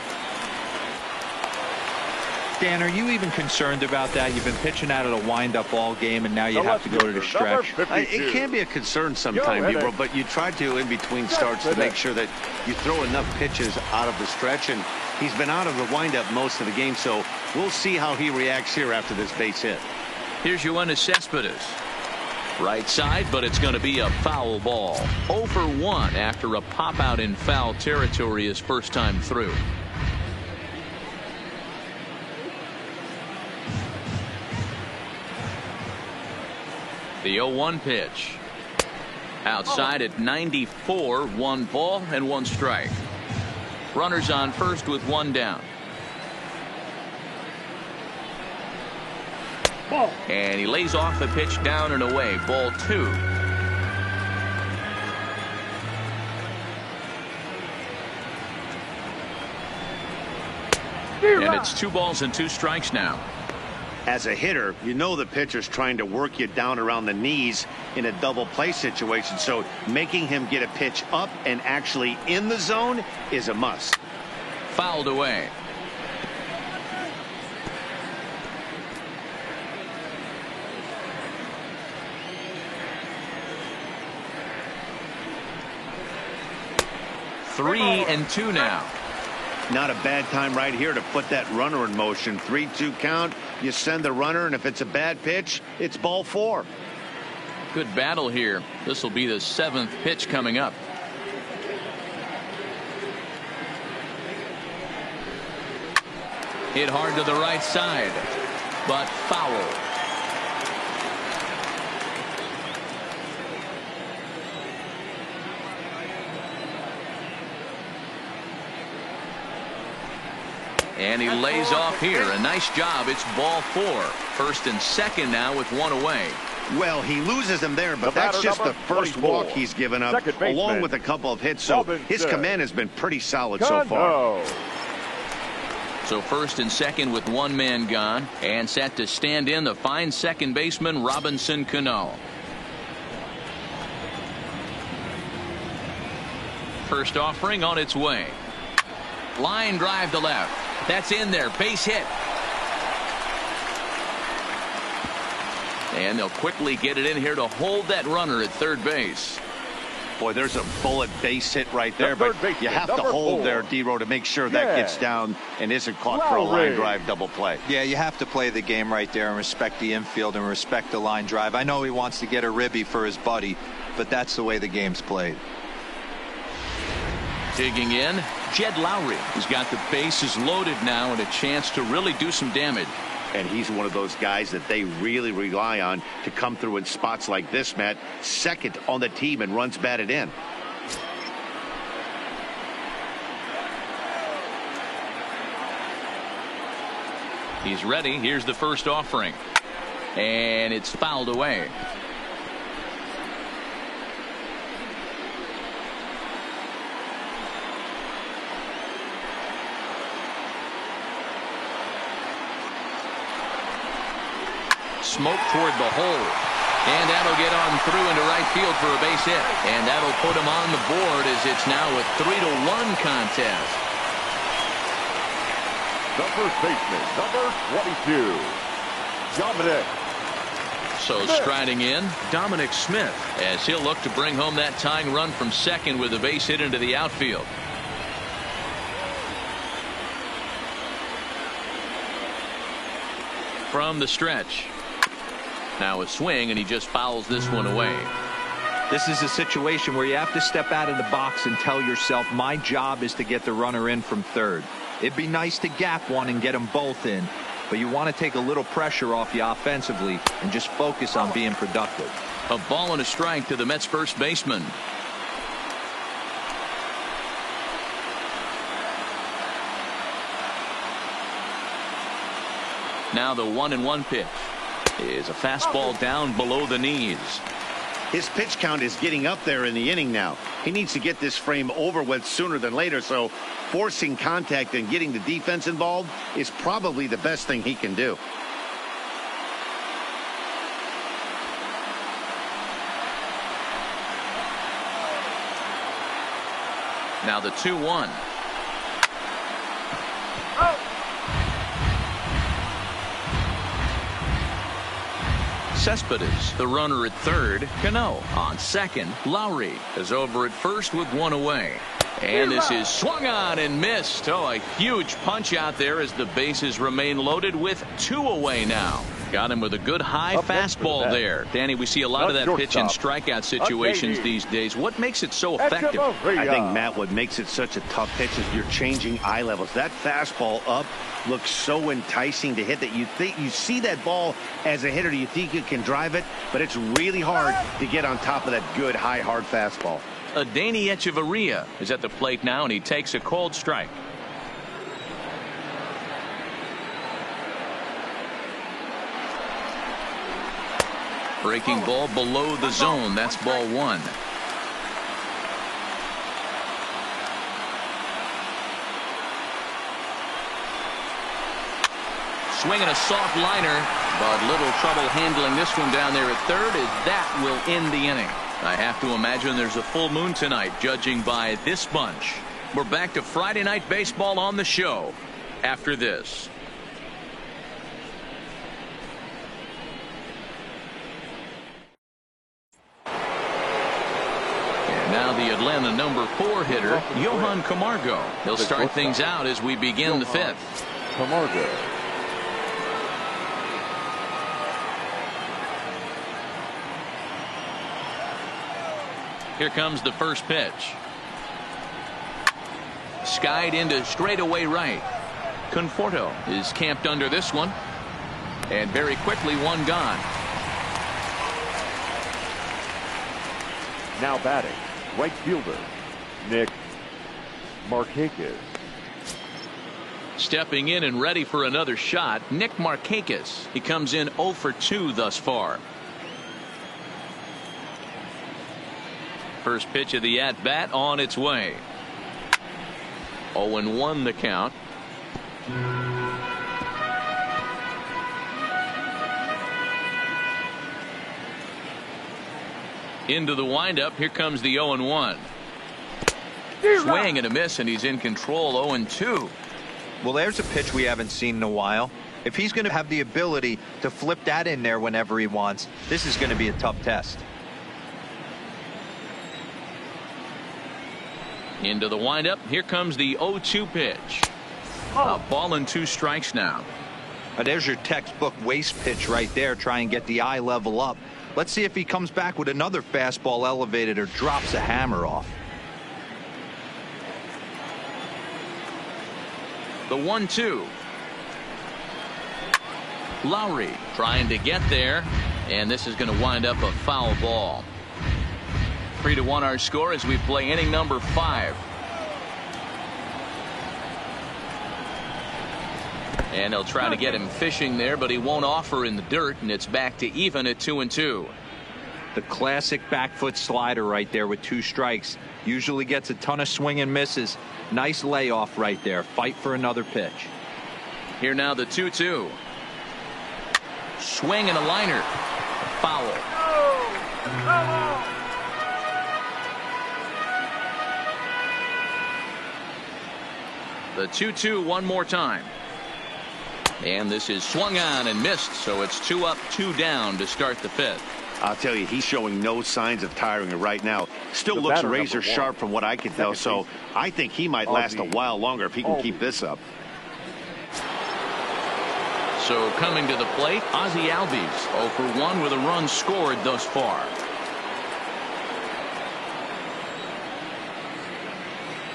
Dan, are you even concerned about that? You've been pitching out of the wind-up all game, and now you have to go to the stretch. It can be a concern sometime, Ebro, but you try to, in between starts, to make sure that you throw enough pitches out of the stretch, and he's been out of the wind-up most of the game, so we'll see how he reacts here after this base hit. Here's Yoenis Cespedes. Right side, but it's going to be a foul ball. 0 for 1 after a pop out in foul territory his first time through. The 0-1 pitch. Outside at 94, 1 ball and 1 strike. Runners on first with 1 down. Ball. And he lays off the pitch down and away. Ball 2. And it's 2 balls and 2 strikes now. As a hitter, you know the pitcher's trying to work you down around the knees in a double play situation, so making him get a pitch up and actually in the zone is a must. Fouled away. Three and 2 now. Not a bad time right here to put that runner in motion. 3-2 count. You send the runner, and if it's a bad pitch, it's ball 4. Good battle here. This will be the 7th pitch coming up. Hit hard to the right side, but foul. And he lays off here. A nice job. It's ball 4. First and second now with 1 away. Well, he loses him there, but that's just the first walk he's given up, along with a couple of hits. So his command has been pretty solid so far. So first and second with 1 man gone, and set to stand in the fine second baseman Robinson Cano. First offering on its way. Line drive to left. That's in there. Base hit. And they'll quickly get it in here to hold that runner at third base. Boy, there's a bullet base hit right there, but you have to hold there, D-Row, to make sure that gets down and isn't caught for a line drive double play. Yeah, you have to play the game right there and respect the infield and respect the line drive. I know he wants to get a ribby for his buddy, but that's the way the game's played. Digging in, Jed Lowry. He's got the bases loaded now and a chance to really do some damage. And he's one of those guys that they really rely on to come through in spots like this, Matt. Second on the team and runs batted in. He's ready. Here's the first offering. And it's fouled away. smoke toward the hole. And that'll get on through into right field for a base hit. And that'll put him on the board as it's now a 3-1 contest. The first baseman, number 22, Dominic. So striding in, Dominic Smith, as he'll look to bring home that tying run from second with a base hit into the outfield. From the stretch. Now a swing, and he just fouls this one away. This is a situation where you have to step out of the box and tell yourself, my job is to get the runner in from third. It'd be nice to gap one and get them both in, but you want to take a little pressure off you offensively and just focus on being productive. A ball and a strike to the Mets first baseman. Now the 1-1 pitch is a fastball down below the knees. His pitch count is getting up there in the inning now. He needs to get this frame over with sooner than later, so forcing contact and getting the defense involved is probably the best thing he can do. Now the 2-1. Cespedes, the runner at third. Cano on second. Lowry is over at first with one away. And this is swung on and missed. Oh, a huge punch out there as the bases remain loaded with two away now. Got him with a good high fastball there. Danny, we see a lot of that pitch in strikeout situations these days. What makes it so effective? I think, Matt, what makes it such a tough pitch is you're changing eye levels. That fastball up looks so enticing to hit that you think you see that ball as a hitter, you think you can drive it, but it's really hard to get on top of that good high hard fastball. Adeiny Echeverria is at the plate now, and he takes a cold strike. Breaking ball below the zone. That's ball one. Swinging a soft liner, but little trouble handling this one down there at third, as that will end the inning. I have to imagine there's a full moon tonight, judging by this bunch. We're back to Friday Night Baseball on the show after this. And now the Atlanta number 4 hitter, Johan Camargo. He'll start things out as we begin the fifth. Camargo. Here comes the first pitch. Skied into straightaway right. Conforto is camped under this one. And very quickly one gone. Now batting, right fielder, Nick Markakis. Stepping in and ready for another shot, Nick Markakis. He comes in 0 for 2 thus far. First pitch of the at-bat on its way. 0-1 the count. Into the windup. Here comes the 0-1. Swing and a miss, and he's in control. 0-2. Well, there's a pitch we haven't seen in a while. If he's going to have the ability to flip that in there whenever he wants, this is going to be a tough test. Into the windup. Here comes the 0-2 pitch. A ball and 2 strikes now. There's your textbook waste pitch right there. Try and get the eye level up. Let's see if he comes back with another fastball elevated or drops a hammer off. The 1-2. Lowry trying to get there, and this is going to wind up a foul ball. 3-1 our score as we play inning number 5. And they'll try to get him fishing there, but he won't offer in the dirt, and it's back to even at 2-2. The classic back foot slider right there with 2 strikes. Usually gets a ton of swing and misses. Nice layoff right there. Fight for another pitch. Here now the 2-2. swing and a liner. Foul. The 2-2 one more time. And this is swung on and missed, so it's 2 up, 2 down to start the 5th. I'll tell you, he's showing no signs of tiring right now. Still looks razor sharp from what I can tell, so I think he might last a while longer if he can keep this up. So coming to the plate, Ozzie Albies 0 for 1 with a run scored thus far.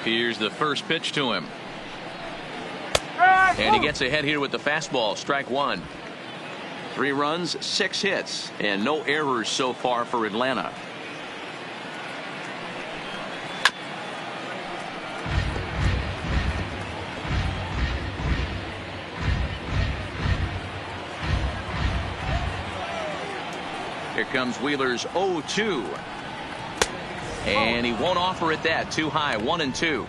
Here's the first pitch to him. And he gets ahead here with the fastball. Strike 1. 3 runs, 6 hits, and no errors so far for Atlanta. Here comes Wheeler's 0-2. And he won't offer it that. Too high. 1-2.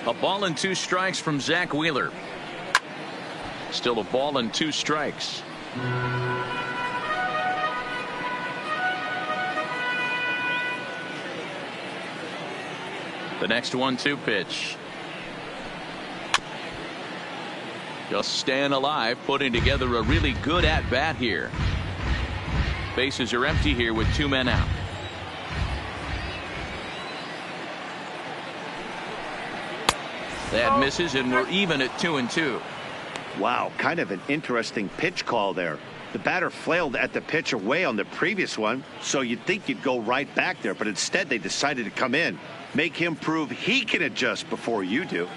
A ball and 2 strikes from Zach Wheeler. Still a ball and 2 strikes. The next 1-2 pitch. Just staying alive, putting together a really good at-bat here. Bases are empty here with 2 men out. That misses, and we're even at 2-2. Wow, kind of an interesting pitch call there. The batter flailed at the pitch away on the previous one, so you'd think you'd go right back there, but instead they decided to come in. Make him prove he can adjust before you do.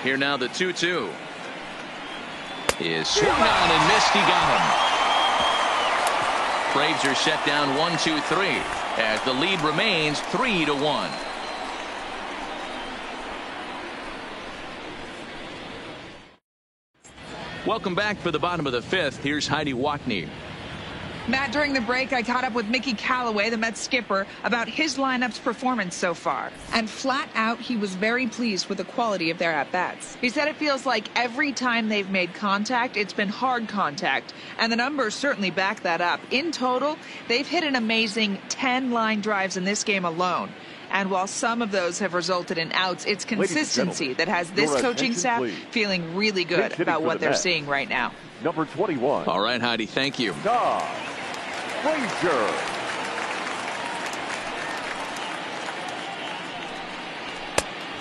Here now the 2-2. Is swung on and missed. He got him. Braves are set down 1-2-3 as the lead remains 3-1. Welcome back for the bottom of the 5th. Here's Heidi Watney. Matt, during the break, I caught up with Mickey Callaway, the Mets skipper, about his lineup's performance so far. And flat out, he was very pleased with the quality of their at-bats. He said it feels like every time they've made contact, it's been hard contact. And the numbers certainly back that up. In total, they've hit an amazing 10 line drives in this game alone. And while some of those have resulted in outs, it's consistency that has this coaching staff feeling really good about what they're seeing right now. Number 21. All right, Heidi, thank you. Todd Frazier.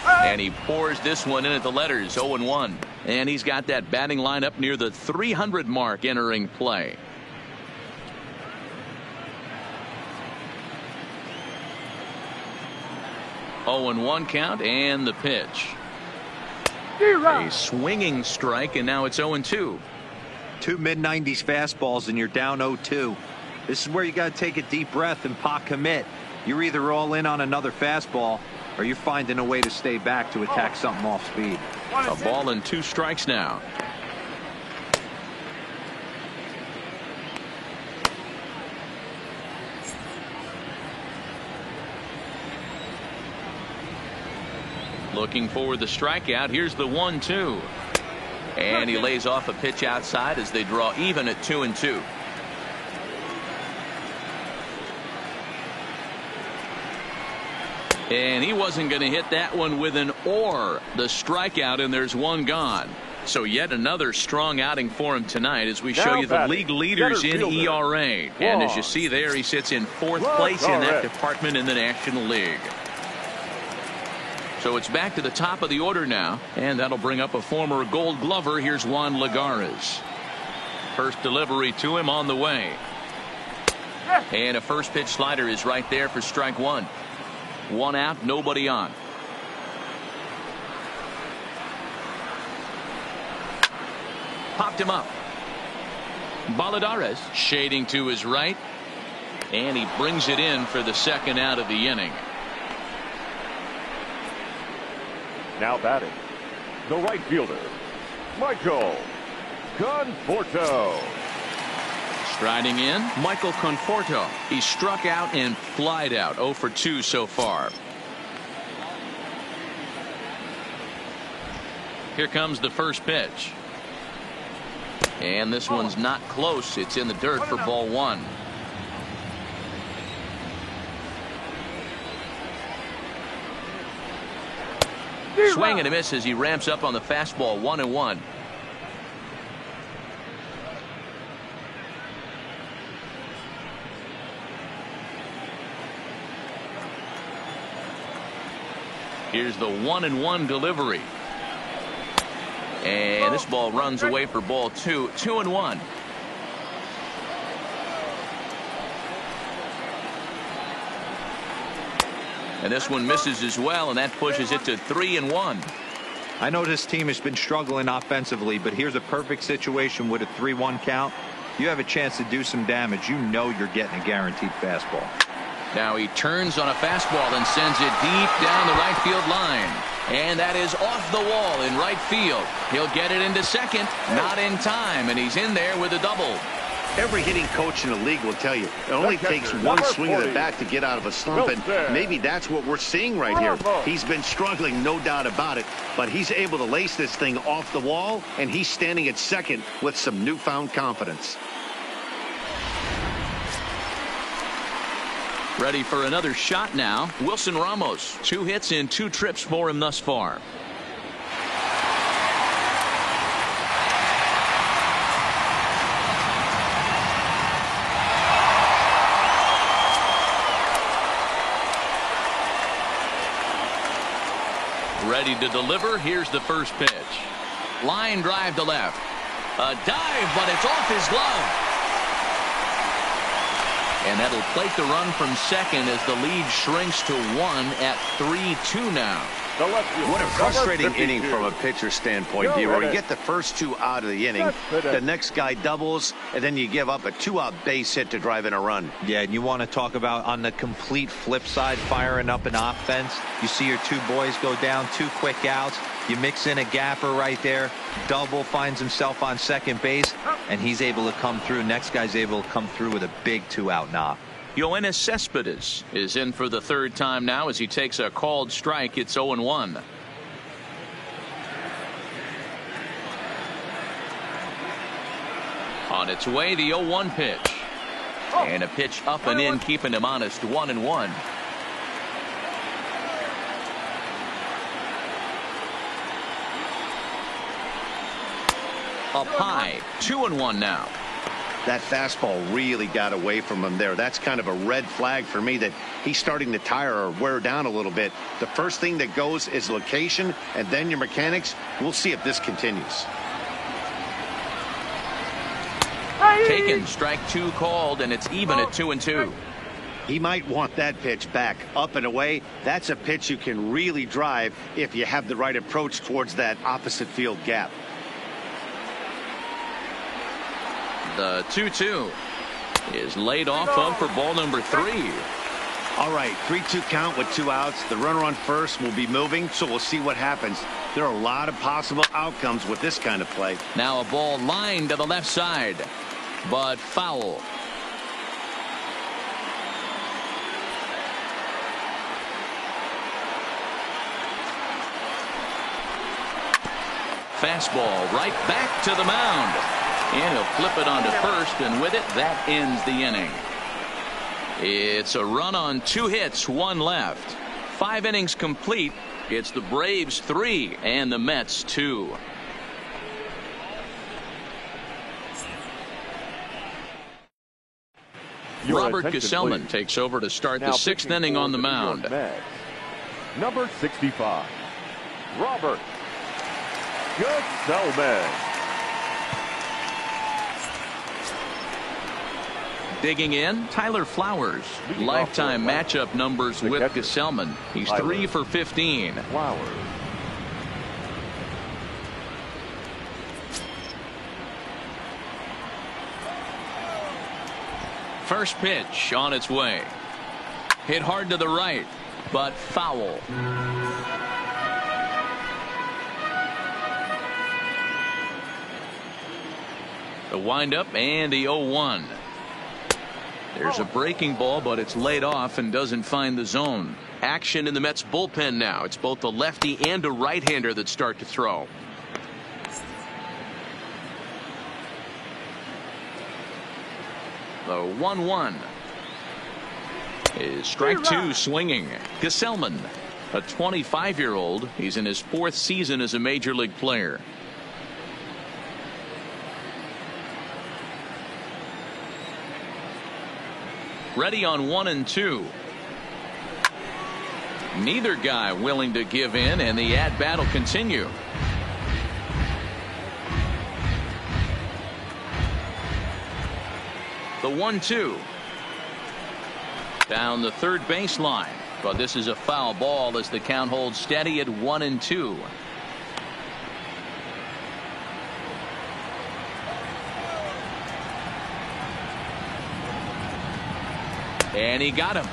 And he pours this one in at the letters, 0-1. And he's got that batting lineup near the 300 mark entering play. Oh, 0-1 count, and the pitch. A swinging strike, and now it's 0-2. 2 mid-90s fastballs, and you're down 0-2. This is where you got to take a deep breath and pot commit. You're either all in on another fastball, or you're finding a way to stay back to attack something off speed. A ball and 2 strikes now. Looking for the strikeout. Here's the 1-2. And he lays off a pitch outside as they draw even at 2-2. And he wasn't going to hit that one with an or. The strikeout, and there's 1 gone. So yet another strong outing for him tonight as we show you the league leaders in ERA. And as you see there, he sits in 4th place in that department in the National League. So it's back to the top of the order now, and that'll bring up a former Gold Glover. Here's Juan Lagares. First delivery to him on the way. And a first pitch slider is right there for strike 1. 1 out, nobody on. Popped him up. Valladares shading to his right, and he brings it in for the 2nd out of the inning. Now batting, the right fielder, Michael Conforto. Riding in, Michael Conforto. He struck out and flied out. 0 for 2 so far. Here comes the first pitch. And this one's not close. It's in the dirt for ball 1. Swing and a miss as he ramps up on the fastball. 1-1. Here's the 1-1 delivery. And this ball runs away for ball 2. 2-1. And this one misses as well, and that pushes it to 3-1. I know this team has been struggling offensively, but here's a perfect situation with a 3-1 count. You have a chance to do some damage. You know you're getting a guaranteed fastball. Now he turns on a fastball and sends it deep down the right field line. And that is off the wall in right field. He'll get it into second, not in time, and he's in there with a double. Every hitting coach in the league will tell you it only takes one swing of the bat to get out of a slump, and maybe that's what we're seeing right here. He's been struggling, no doubt about it, but he's able to lace this thing off the wall, and he's standing at second with some newfound confidence. Ready for another shot now. Wilson Ramos. 2 hits and 2 trips for him thus far. Ready to deliver. Here's the first pitch. Line drive to left. A dive, but it's off his glove. And that'll plate the run from second as the lead shrinks to 1 at 3-2 now. What a frustrating inning from a pitcher standpoint, D-Roy. You get the first 2 out of the inning. The next guy doubles, and then you give up a 2-out base hit to drive in a run. Yeah, and you want to talk about on the complete flip side, firing up an offense. You see your 2 boys go down, 2 quick outs. You mix in a gapper right there. Double finds himself on second base, and he's able to come through. Next guy's able to come through with a big 2-out knock. Yoenis Cespedes is in for the 3rd time now as he takes a called strike. It's 0-1. On its way, the 0-1 pitch. And a pitch up and in, keeping him honest. 1-1. Up high. 2-1 now. That fastball really got away from him there. That's kind of a red flag for me that he's starting to tire or wear down a little bit. The first thing that goes is location, and then your mechanics. We'll see if this continues. Taken, strike 2 called, and it's even at 2-2. He might want that pitch back. Up and away, that's a pitch you can really drive if you have the right approach towards that opposite field gap. The 2-2 is laid off of for ball number 3. All right, 3-2 count with 2 outs. The runner on first will be moving, so we'll see what happens. There are a lot of possible outcomes with this kind of play. Now a ball lined to the left side, but foul. Fastball right back to the mound. And he'll flip it onto first, and with it, that ends the inning. It's a run on 2 hits, 1 left. 5 innings complete. It's the Braves 3 and the Mets 2. Robert Gesellman takes over to start the 6th inning on the mound. Number 65, Robert Gesellman. Digging in, Tyler Flowers. Lifetime matchup numbers with Gesellman. He's 3 for 15. Flowers. First pitch on its way. Hit hard to the right, but foul. The windup and the 0-1. There's a breaking ball, but it's laid off and doesn't find the zone. Action in the Mets bullpen now. It's both a lefty and a right-hander that start to throw. The 1-1 is strike two swinging. Gesellman, a 25-year-old. He's in his fourth season as a major league player. Ready on 1 and 2. Neither guy willing to give in, and the at-bat will continue. The 1-2. Down the third baseline, but this is a foul ball as the count holds steady at 1 and 2. And he got him.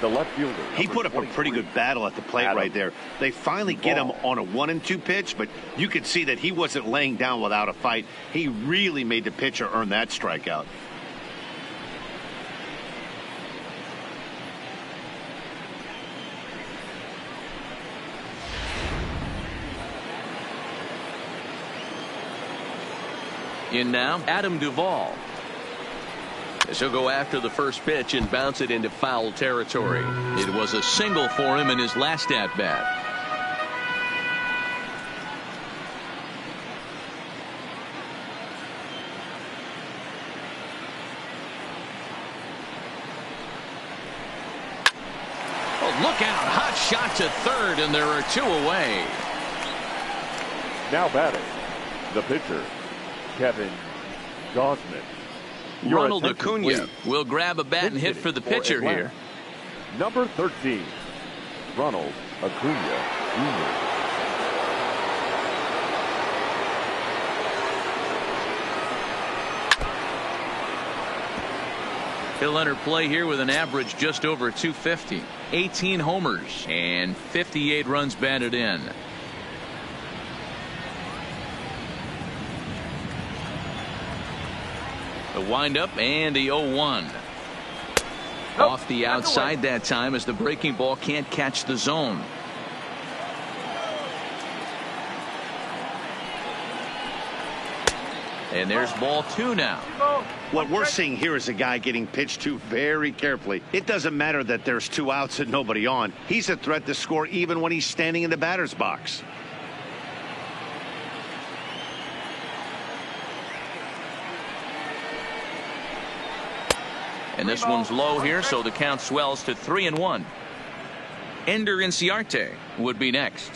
The left fielder. He put up a pretty good battle at the plate right there. They finally get him on a 1 and 2 pitch, but you could see that he wasn't laying down without a fight. He really made the pitcher earn that strikeout. In now, Adam Duvall. As he'll go after the first pitch and bounce it into foul territory. It was a single for him in his last at-bat. Oh, look out. Hot shot to third, and there are 2 away. Now batting, the pitcher, Kevin Gausman. Ronald Acuna will grab a bat and hit for the pitcher here. Number 13, Ronald Acuna Jr. He'll enter play here with an average just over 250. 18 homers and 58 runs batted in. The windup and the 0-1. Off the outside that time as the breaking ball can't catch the zone. And there's ball 2 now. What we're seeing here is a guy getting pitched to very carefully. It doesn't matter that there's 2 outs and nobody on. He's a threat to score even when he's standing in the batter's box. And this one's low here, so the count swells to 3-1. Ender Inciarte would be next.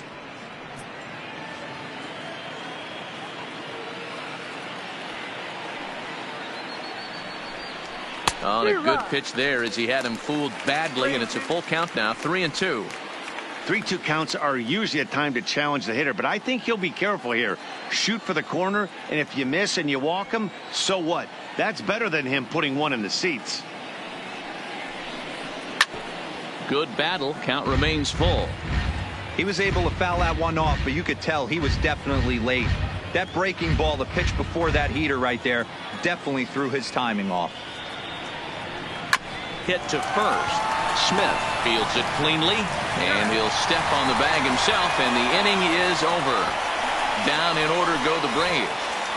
On a good pitch there as he had him fooled badly, and it's a full count now, 3-2. 3-2 counts are usually a time to challenge the hitter, but I think he'll be careful here. Shoot for the corner, and if you miss and you walk him, so what? That's better than him putting one in the seats. Good battle. Count remains full. He was able to foul that one off, but you could tell he was definitely late. That breaking ball, the pitch before that heater right there, definitely threw his timing off. Hit to first. Smith fields it cleanly, and he'll step on the bag himself, and the inning is over. Down in order go the Braves,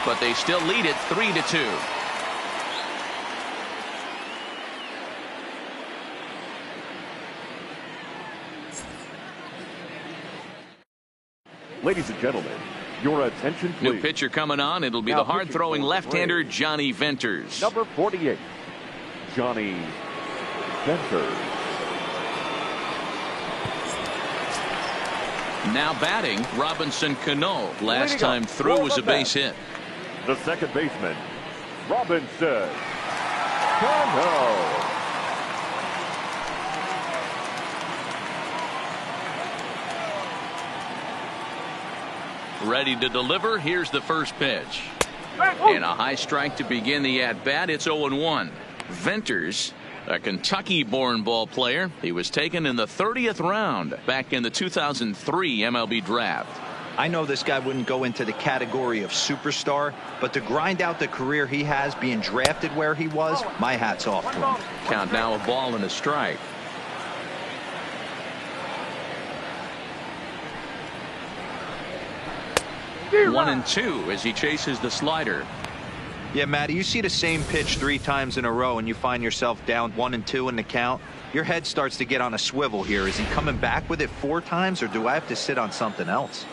but they still lead it 3-2. Ladies and gentlemen, your attention please. New pitcher coming on. It'll be the hard-throwing left-hander Johnny Venters. Number 48, Johnny Venters. Now batting, Robinson Cano. Last time through was a base hit. The second baseman, Robinson Cano. Ready to deliver. Here's the first pitch. And a high strike to begin the at-bat. It's 0-1. Venters, a Kentucky-born ball player. He was taken in the 30th round back in the 2003 MLB draft. I know this guy wouldn't go into the category of superstar, but to grind out the career he has being drafted where he was, my hat's off to him. Count now, a ball and a strike. One and two as he chases the slider. Yeah, Matty, you see the same pitch 3 times in a row and you find yourself down 1 and 2 in the count. Your head starts to get on a swivel here. Is he coming back with it 4 times, or do I have to sit on something else?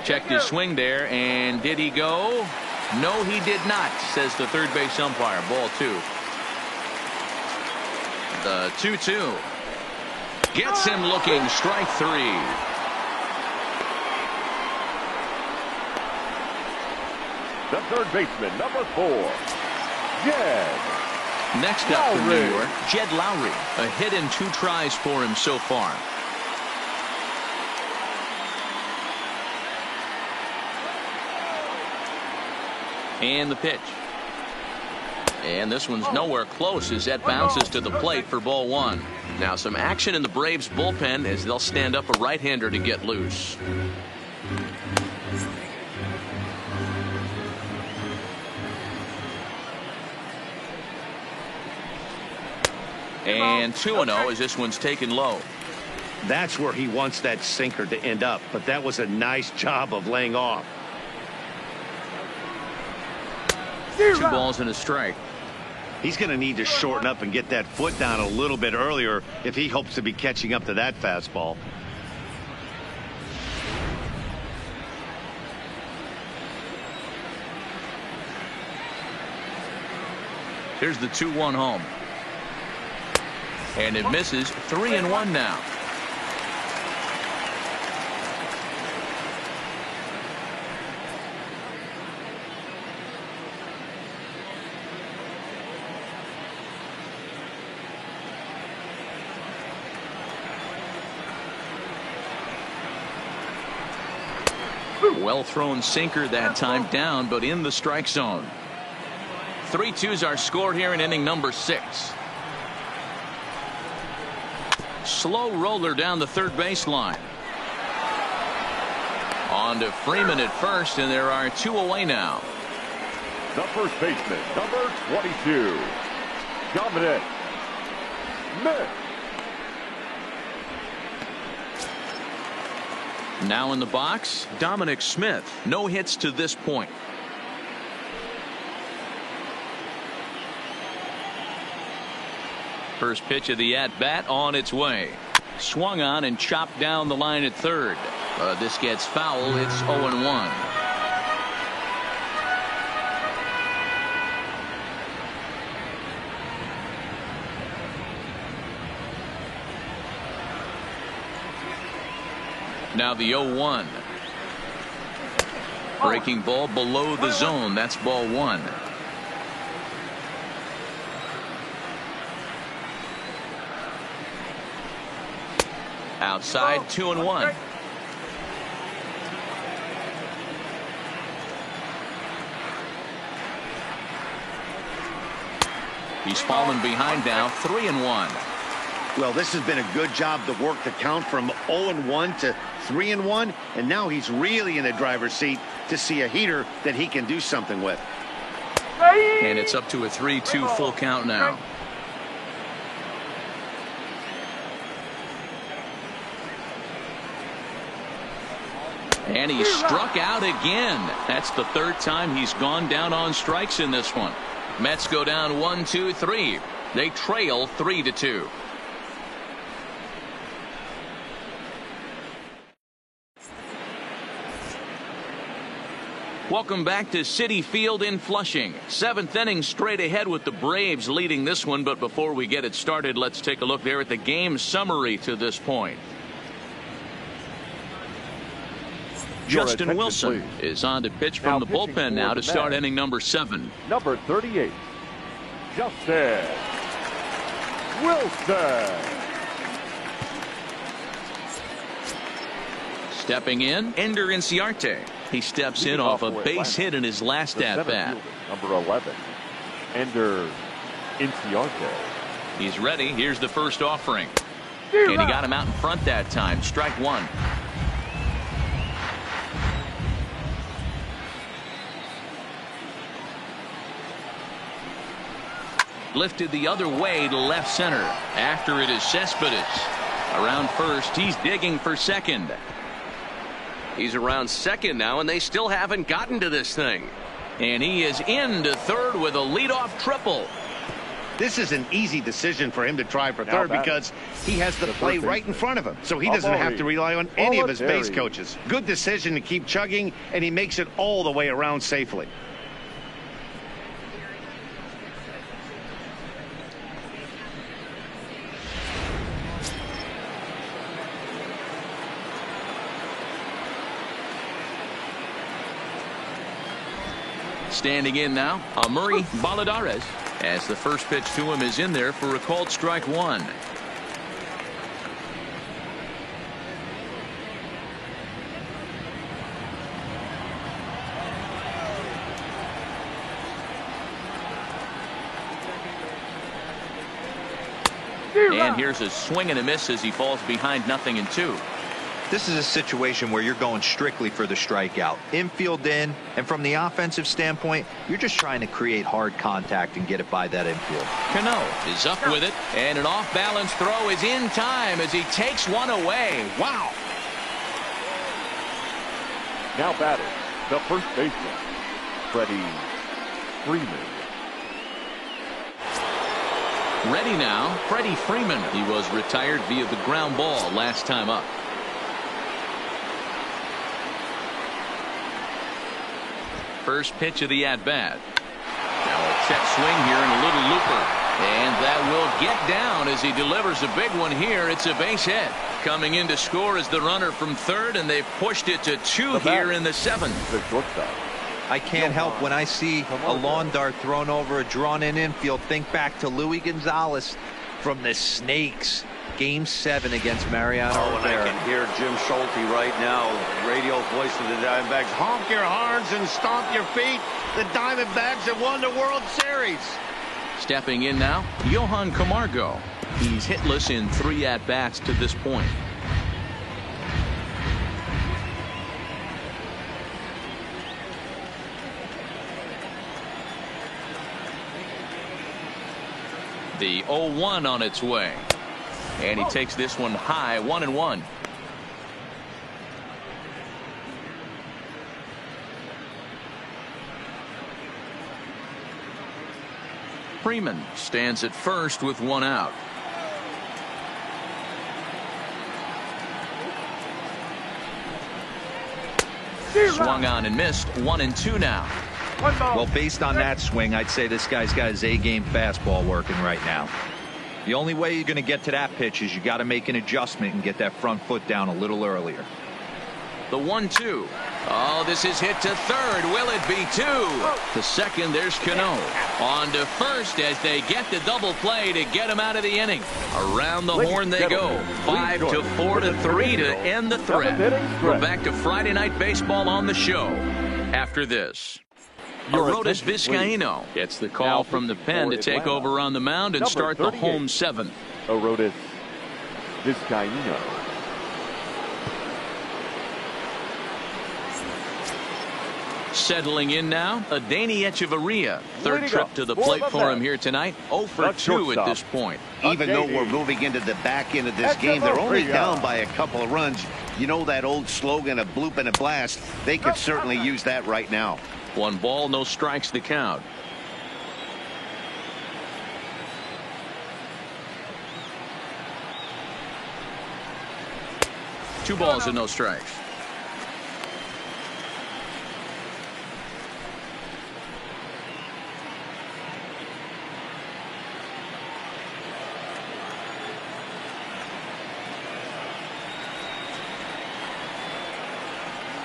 Checked his swing there, and did he go? No, he did not, says the third base umpire. Ball 2. The 2-2. Gets him looking. Strike 3. The third baseman, number 4, Jed. Next up for New York, Jed Lowrie. A hit in 2 tries for him so far. And the pitch. And this one's nowhere close as that bounces to the plate for ball 1. Now some action in the Braves bullpen as they'll stand up a right-hander to get loose. And 2-0 as this one's taken low. That's where he wants that sinker to end up, but that was a nice job of laying off. 2 balls and a strike. He's going to need to shorten up and get that foot down a little bit earlier if he hopes to be catching up to that fastball. Here's the 2-1 home. And it misses. 3-1 now. Well thrown sinker that time, down but in the strike zone. 3-2s are scored here in inning number 6. Slow roller down the third baseline. On to Freeman at first, and there are 2 away now. The first baseman, number 22, Dominic Smith. Now in the box, Dominic Smith. No hits to this point. First pitch of the at-bat on its way. Swung on and chopped down the line at third. This gets foul. It's 0-1. Now the 0-1. Breaking ball below the zone. That's ball 1. Outside, 2-1. He's fallen behind now, 3-1. Well, this has been a good job to work the count from 0-1 to 3-1, and now he's really in the driver's seat to see a heater that he can do something with. And it's up to a 3-2 full count now. And he struck out again. That's the third time he's gone down on strikes in this one. Mets go down 1-2-3. They trail 3-2. Welcome back to Citi Field in Flushing. 7th inning straight ahead with the Braves leading this one. But before we get it started, let's take a look there at the game summary to this point. Justin Wilson is on to pitch from the bullpen now to start inning number 7. Number 38, Justin Wilson. Stepping in, Ender Inciarte. He steps in off a base hit in his last at-bat. Number 11, Ender Inciarte. He's ready. Here's the first offering. And he got him out in front that time. Strike one. Lifted the other way to left center. After it is Cespedes. Around first, he's digging for second. He's around second now, and they still haven't gotten to this thing. And he is into third with a leadoff triple. This is an easy decision for him to try for third because he has the play right in front of him. So he doesn't have to rely on any of his base coaches. Good decision to keep chugging, and he makes it all the way around safely. Standing in now, Amuri Balladares, as the first pitch to him is in there for a called strike one. And here's a swing and a miss as he falls behind 0-2. This is a situation where you're going strictly for the strikeout. Infield in, and from the offensive standpoint, you're just trying to create hard contact and get it by that infield. Cano is up with it, and an off-balance throw is in time as he takes one away. Wow. Now batting, the first baseman, Freddie Freeman. Ready now, Freddie Freeman. He was retired via the ground ball last time up. First pitch of the at-bat. Now a check swing here and a little looper. And that will get down as he delivers a big one here. It's a base hit. Coming in to score is the runner from third, and they've pushed it to two here in the seventh. The shortstop. I can't help when I see a lawn dart thrown over a drawn-in infield, think back to Luis Gonzalez from the Snakes. Game 7 against Mariano Rivera. And I can hear Jim Schulte right now, radio voice of the Diamondbacks. Honk your horns and stomp your feet. The Diamondbacks have won the World Series. Stepping in now, Johan Camargo. He's hitless in 3 at-bats to this point. The 0-1 on its way. And he takes this one high, 1-1. Freeman stands at first with 1 out. Swung on and missed. 1-2 now. Well, based on that swing, I'd say this guy's got his A-game fastball working right now. The only way you're going to get to that pitch is you got to make an adjustment and get that front foot down a little earlier. The 1-2. Oh, this is hit to third. Will it be 2? To second, there's Cano. On to first as they get the double play to get him out of the inning. Around the horn they go. 5-4-3 to end the threat. We're back to Friday Night Baseball on the show after this. Arodys Vizcaino gets the call from the pen to take over on the mound and start the home 7th. Arodys Vizcaino. Settling in now, Adeiny Echeverria. Third trip to the plate for him here tonight. 0 for 2 at this point. Even though we're moving into the back end of this game, they're only down by a couple of runs. You know that old slogan, a bloop and a blast. They could certainly use that right now. 1 ball, no strikes the count. Two balls and no strikes.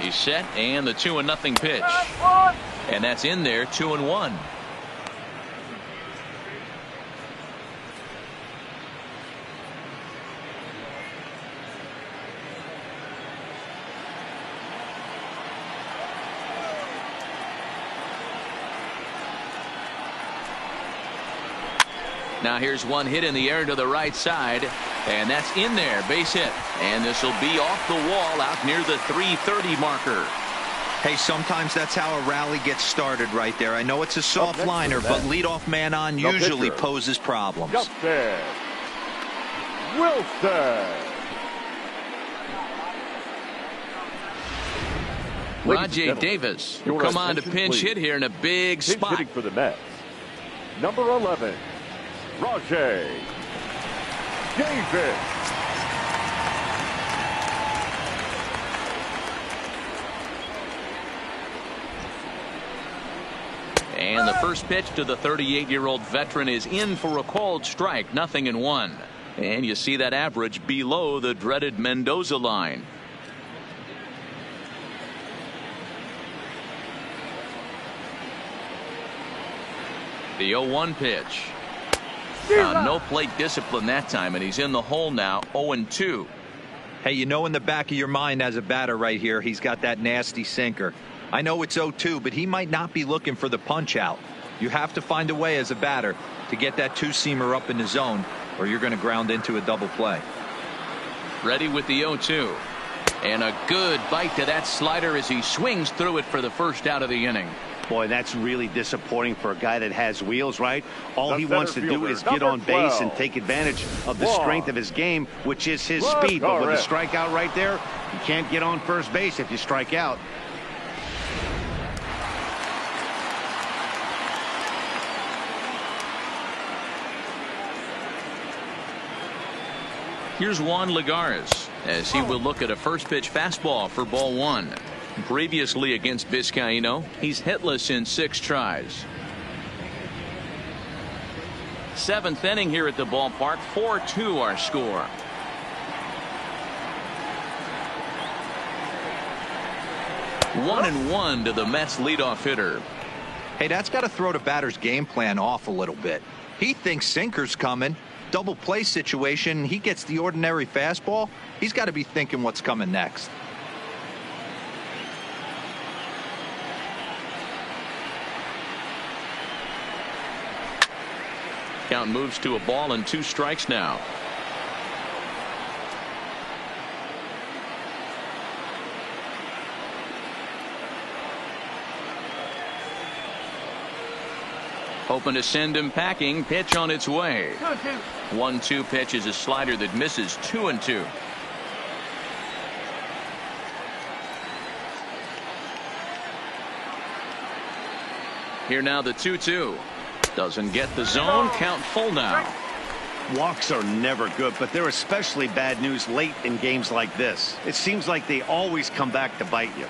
He's set, and the 2-0 pitch. And that's in there, 2-1. Now here's one hit in the air to the right side, and that's in there, base hit. And this will be off the wall out near the 330 marker. Hey, sometimes that's how a rally gets started right there. I know it's a soft liner, but leadoff man on usually poses problems. Justin Wilson. Rajai Davis will come on to pinch hit here in a big spot. Hitting for the Mets. Number 11, Rajai Davis. And the first pitch to the 38-year-old veteran is in for a called strike, 0-1. And you see that average below the dreaded Mendoza line. The 0-1 pitch. No plate discipline that time, and he's in the hole now, 0-2. Hey, you know in the back of your mind as a batter right here, he's got that nasty sinker. I know it's 0-2, but he might not be looking for the punch out. You have to find a way as a batter to get that two-seamer up in the zone, or you're going to ground into a double play. Ready with the 0-2. And a good bite to that slider as he swings through it for the first out of the inning. Boy, that's really disappointing for a guy that has wheels, right? All he wants to do is get on base and take advantage of the strength of his game, which is his speed. But with a strikeout right there, you can't get on first base if you strike out. Here's Juan Lagares as he will look at a first pitch fastball for ball one. Previously against Vizcaíno, he's hitless in 6 tries. 7th inning here at the ballpark, 4-2 our score. One and one to the Mets leadoff hitter. Hey, that's got to throw the batter's game plan off a little bit. He thinks sinker's coming. Double play situation. He gets the ordinary fastball. He's got to be thinking what's coming next. Count moves to a ball and 2 strikes now. Hoping to send him packing. Pitch on its way. 1-2 pitch is a slider that misses. 2-2. Here now the 2-2. Doesn't get the zone. Count full now. Walks are never good, but they're especially bad news late in games like this. It seems like they always come back to bite you.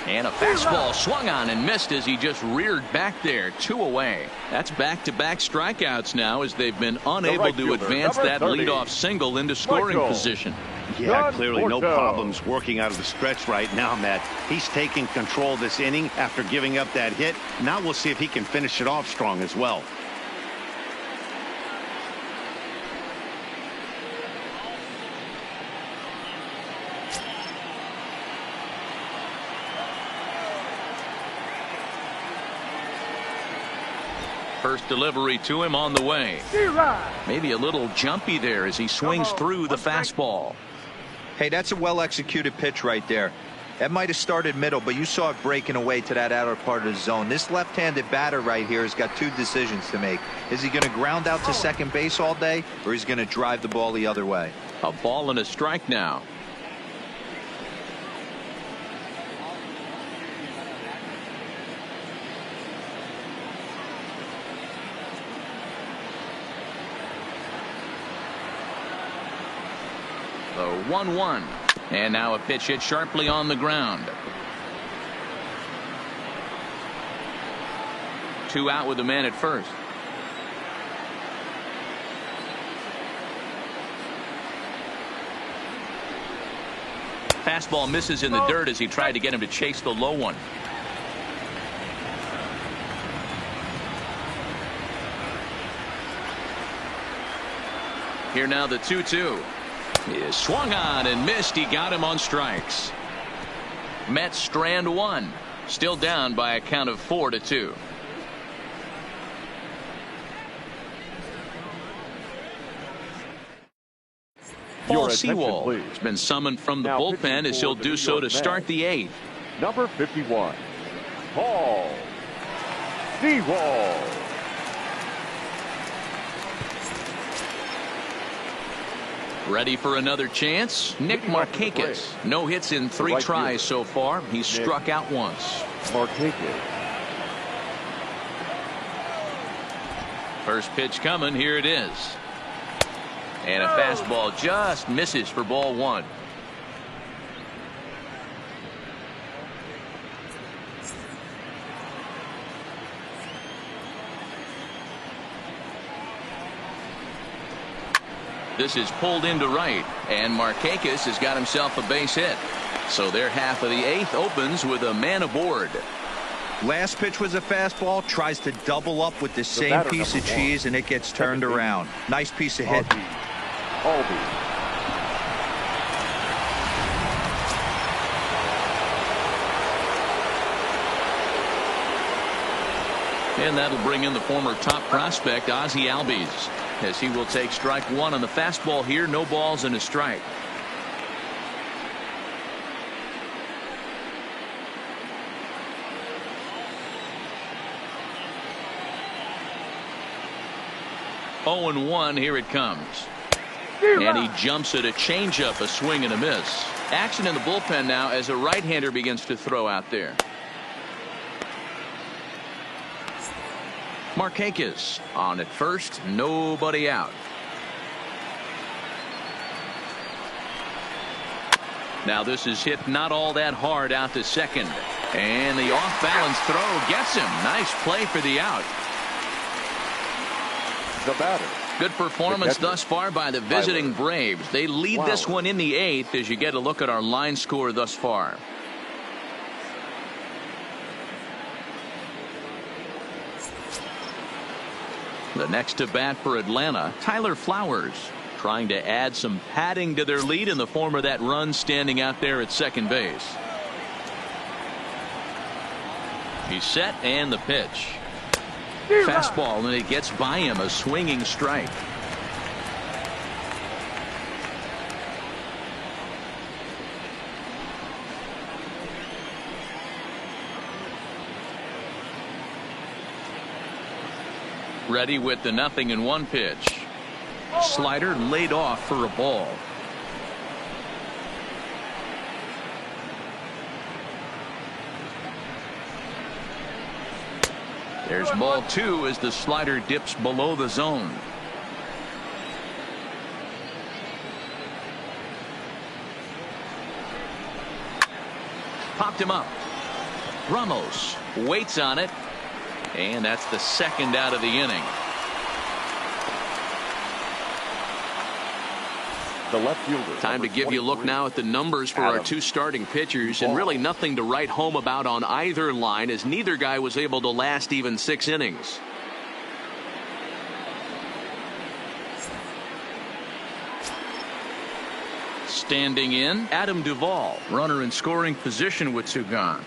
And a fastball swung on and missed as he just reared back there. 2 away. That's back-to-back strikeouts now as they've been unable to advance that leadoff single into scoring position. Yeah, clearly no problems working out of the stretch right now, Matt. He's taking control of this inning after giving up that hit. Now we'll see if he can finish it off strong as well. First delivery to him on the way. Maybe a little jumpy there as he swings through the fastball. Hey, that's a well-executed pitch right there. That might have started middle, but you saw it breaking away to that outer part of the zone. This left-handed batter right here has got 2 decisions to make. Is he going to ground out to second base all day, or is he going to drive the ball the other way? A ball and a strike now. The 1-1. And now a pitch hit sharply on the ground. 2 out with the man at first. Fastball misses in the dirt as he tried to get him to chase the low one. Here now the 2-2. Is swung on and missed. He got him on strikes. Mets strand 1. Still down by a count of 4-2. Paul attention, Sewald please. has been summoned from the Now bullpen pitching as for he'll the do New so York to start Mets. the 8th. Number 51, Paul Sewald. Ready for another chance? Nick Markakis. No hits in 3 tries so far. He's struck out once. Markakis. First pitch coming. Here it is. And a fastball just misses for ball 1. This is pulled into right, and Markakis has got himself a base hit. So their half of the 8th opens with a man aboard. Last pitch was a fastball, tries to double up with the same piece of cheese, and it gets turned around. Nice piece of hit. Albi. And that'll bring in the former top prospect, Ozzie Albies, as he will take strike 1 on the fastball here. No balls and a strike. Oh and 1. Here it comes. And he jumps at a changeup, a swing and a miss. Action in the bullpen now as a right-hander begins to throw out there. Markakis on at first, nobody out. Now this is hit not all that hard out to second, and the off-balance throw gets him. Nice play for the out. The batter. Good performance thus far by the visiting Braves. They lead this one in the 8th as you get a look at our line score thus far. The next to bat for Atlanta, Tyler Flowers, trying to add some padding to their lead in the form of that run standing out there at second base. He's set, and the pitch. Fastball, and it gets by him, a swinging strike. Ready with the 0-1 pitch. Slider laid off for a ball. There's ball 2 as the slider dips below the zone. Popped him up. Ramos waits on it. And that's the second out of the inning. The left fielder. Time to give you a look now at the numbers for our 2 starting pitchers, and really nothing to write home about on either line, as neither guy was able to last even 6 innings. Standing in, Adam Duvall, runner in scoring position with 2 gone.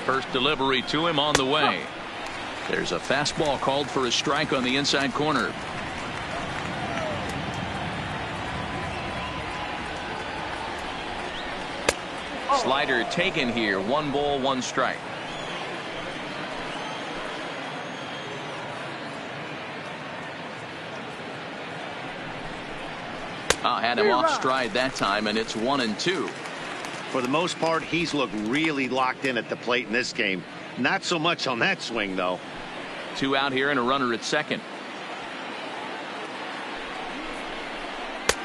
First delivery to him on the way. There's a fastball called for a strike on the inside corner. Slider taken here. 1 ball, 1 strike. Had him off stride that time, and it's 1-2. For the most part, he's looked really locked in at the plate in this game. Not so much on that swing, though. 2 out here and a runner at second.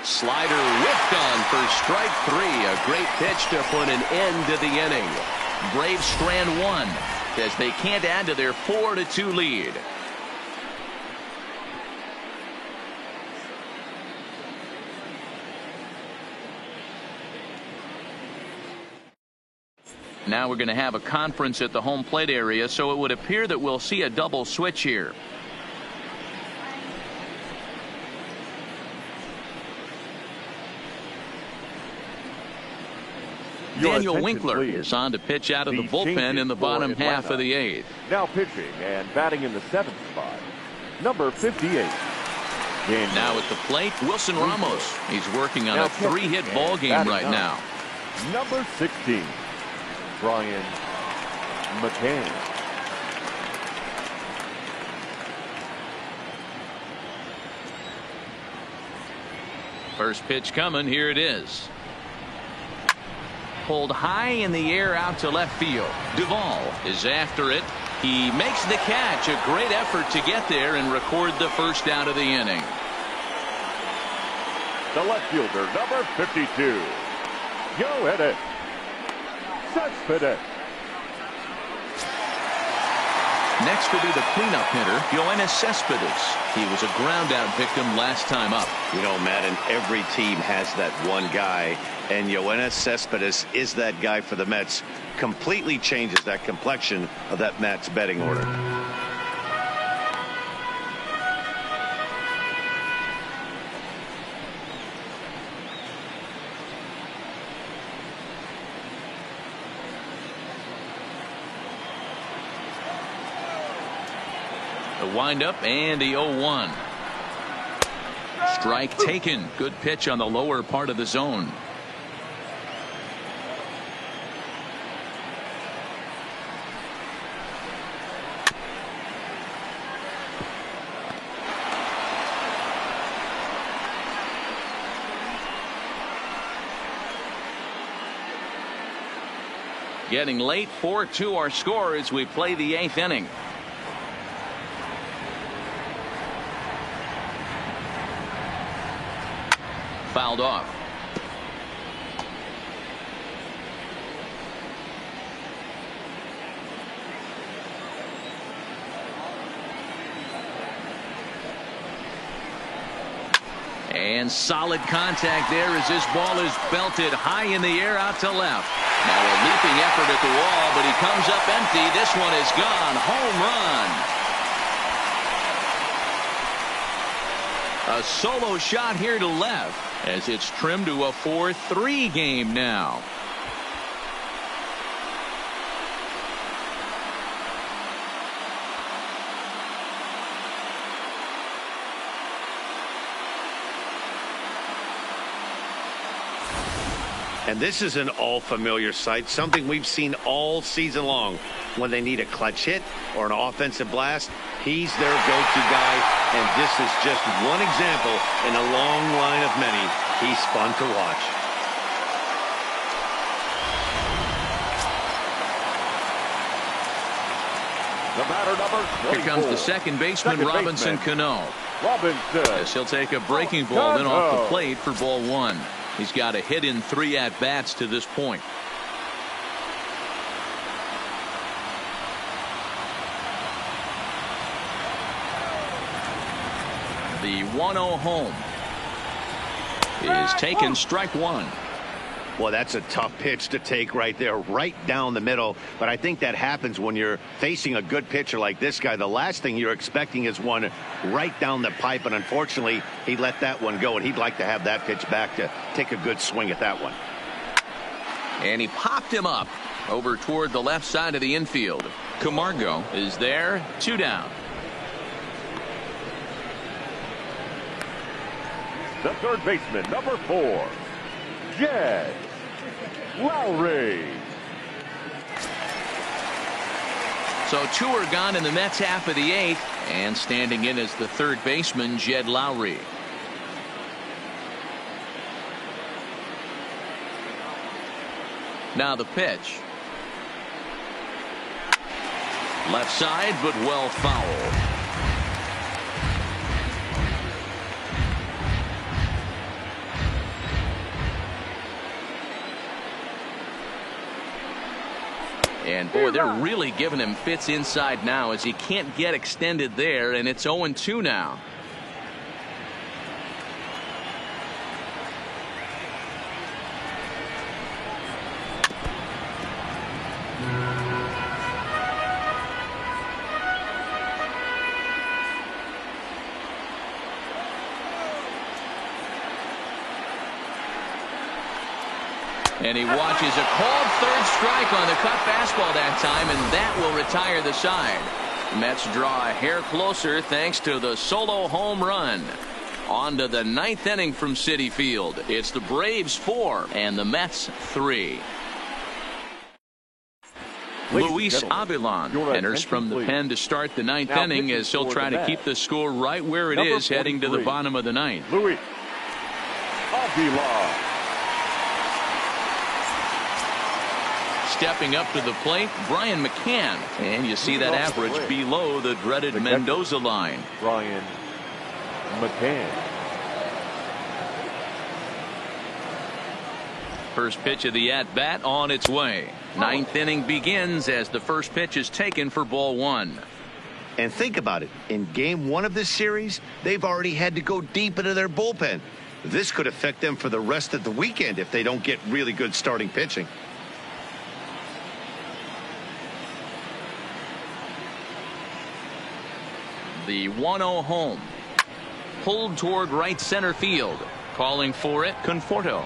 Slider whipped on for strike 3. A great pitch to put an end to the inning. Braves strand 1 as they can't add to their 4-2 lead. Now we're going to have a conference at the home plate area, so it would appear that we'll see a double switch here. Your Daniel attention, Winkler please. is on to pitch out of the The bullpen changes in the for bottom half Atlanta. of the 8th. Now pitching and batting in the 7th spot, number 58. Daniel Now at the plate, Wilson Ramos. He's working on Now a 3-hit catching ball and game batting right up. now. Number 16, Brian McCann. First pitch coming. Here it is. Pulled high in the air out to left field. Duvall is after it. He makes the catch. A great effort to get there and record the first out of the inning. The left fielder, number 52. Yoenis Cespedes. Next will be the cleanup hitter, Yoenis Cespedes. He was a ground-out victim last time up. You know, Matt, and every team has that one guy, and Yoenis Cespedes is that guy for the Mets. Completely changes that complexion of that Mets betting order. The windup and the 0-1. Strike taken. Good pitch on the lower part of the zone. Getting late, 4-2 our score as we play the 8th inning. Fouled off. And solid contact there as this ball is belted high in the air out to left. Now a leaping effort at the wall, but he comes up empty. This one is gone. Home run. A solo shot here to left as it's trimmed to a 4-3 game now. And this is an all-familiar sight, something we've seen all season long. When they need a clutch hit or an offensive blast, he's their go-to guy, and this is just one example in a long line of many. He's fun to watch. The batter, number 24. Here comes the second baseman, Robinson Cano. Robinson. Yes, he'll take a breaking ball then off the plate for ball 1. He's got a hit in 3 at-bats to this point. The 1-0 home is taken, strike 1. Well, that's a tough pitch to take right there, right down the middle. But I think that happens when you're facing a good pitcher like this guy. The last thing you're expecting is one right down the pipe. And unfortunately, he let that one go. And he'd like to have that pitch back to take a good swing at that one. And he popped him up over toward the left side of the infield. Camargo is there, 2 down. The third baseman, number 4, Jed Lowry. So 2 are gone in the Mets half of the 8th, and standing in as the third baseman, Jed Lowry. Now the pitch. Left side, but well fouled. And boy, they're really giving him fits inside now as he can't get extended there, and it's 0-2 now. And he watches a called third strike on the cut fastball that time, and that will retire the side. Mets draw a hair closer thanks to the solo home run. On to the 9th inning from Citi Field. It's the Braves 4 and the Mets 3. Luis Avilan enters from the pen to start the 9th inning as he'll try to keep the score right where it is heading to the bottom of the 9th. Luis Avilan. Stepping up to the plate, Brian McCann. And you see that average below the dreaded Mendoza line. Brian McCann. First pitch of the at-bat on its way. 9th inning begins as the first pitch is taken for ball 1. And think about it. In game 1 of this series, they've already had to go deep into their bullpen. This could affect them for the rest of the weekend if they don't get really good starting pitching. The 1-0 home. Pulled toward right center field. Calling for it, Conforto.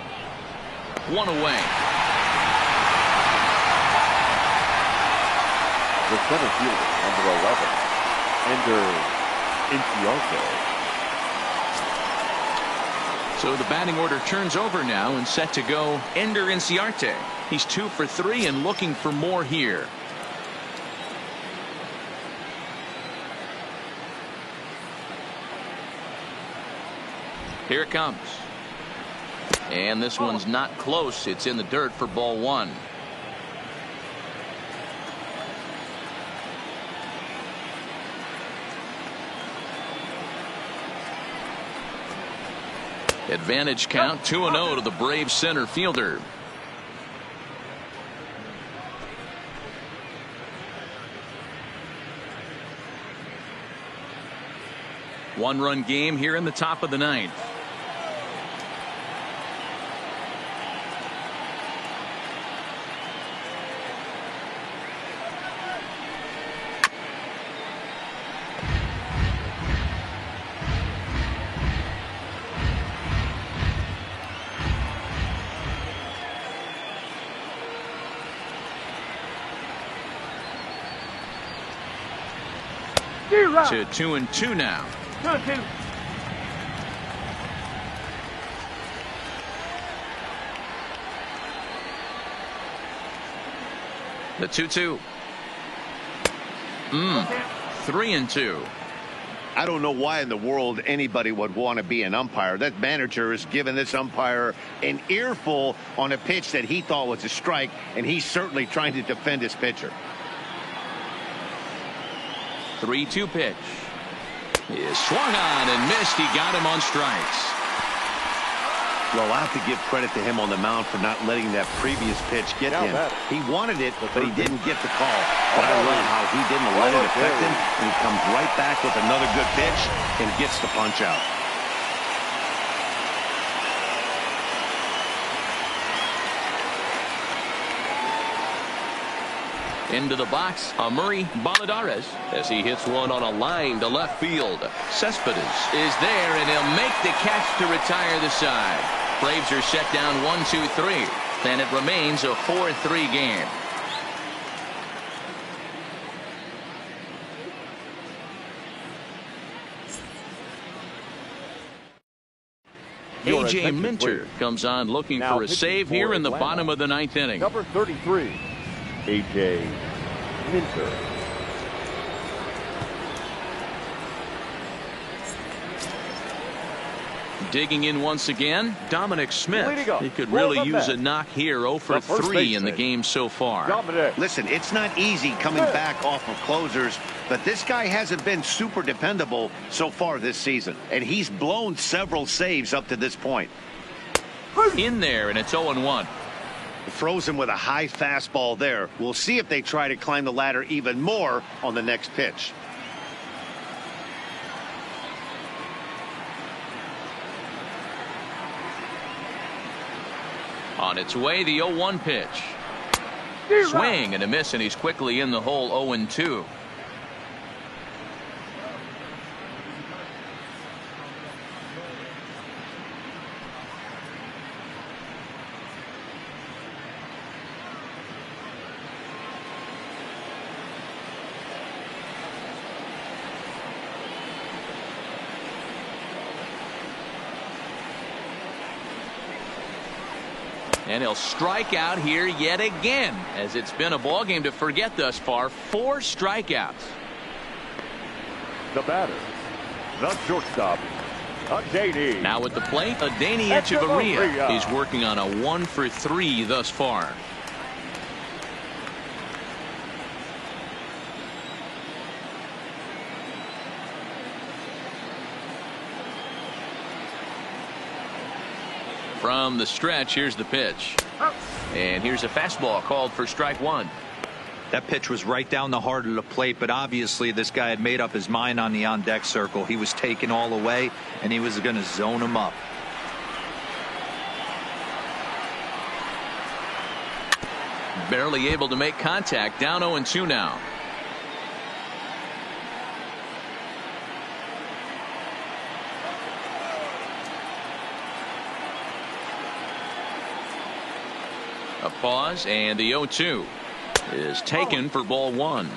One away. The center fielder, number 11, Ender Inciarte. So the batting order turns over now and set to go Ender Inciarte. He's 2 for 3 and looking for more here. Here it comes. And this one's not close. It's in the dirt for ball 1. Advantage count 2-0 to the Braves center fielder. One-run game here in the top of the 9th. To 2-2 now. 2-2. The 2-2. 3-2. I don't know why in the world anybody would want to be an umpire. That manager has given this umpire an earful on a pitch that he thought was a strike, and he's certainly trying to defend his pitcher. 3-2 pitch. Is swung on and missed. He got him on strikes. Well, I have to give credit to him on the mound for not letting that previous pitch get him. He wanted it, but he didn't get the call. But I love how he didn't let it affect him, and he comes right back with another good pitch and gets the punch out. Into the box, Amuri Balladares as he hits one on a line to left field. Cespedes is there, and he'll make the catch to retire the side. Braves are set down 1-2-3, and it remains a 4-3 game. A.J. Minter comes on looking for a save here in the bottom of the 9th inning. Number 33, A.J. Minter. Digging in once again, Dominic Smith. He could really use a knock here. 0 for 3 in the game so far. Listen, it's not easy coming back off of closers, but this guy hasn't been super dependable so far this season, and he's blown several saves up to this point. In there, and it's 0-1. Frozen with a high fastball there. We'll see if they try to climb the ladder even more on the next pitch. On its way, the 0-1 pitch. Swing and a miss, and he's quickly in the hole. 0-2. And he'll strike out here yet again, as it's been a ball game to forget thus far. 4 strikeouts. The batter, the shortstop, Adeiny. Now at the plate, Adeiny Echeverria. He's working on a 1 for 3 thus far. From the stretch, here's the pitch. And here's a fastball called for strike 1. That pitch was right down the heart of the plate, but obviously this guy had made up his mind on the on-deck circle. He was taken all the way, and he was going to zone him up. Barely able to make contact. Down 0-2 now. A pause, and the 0-2 is taken for ball 1.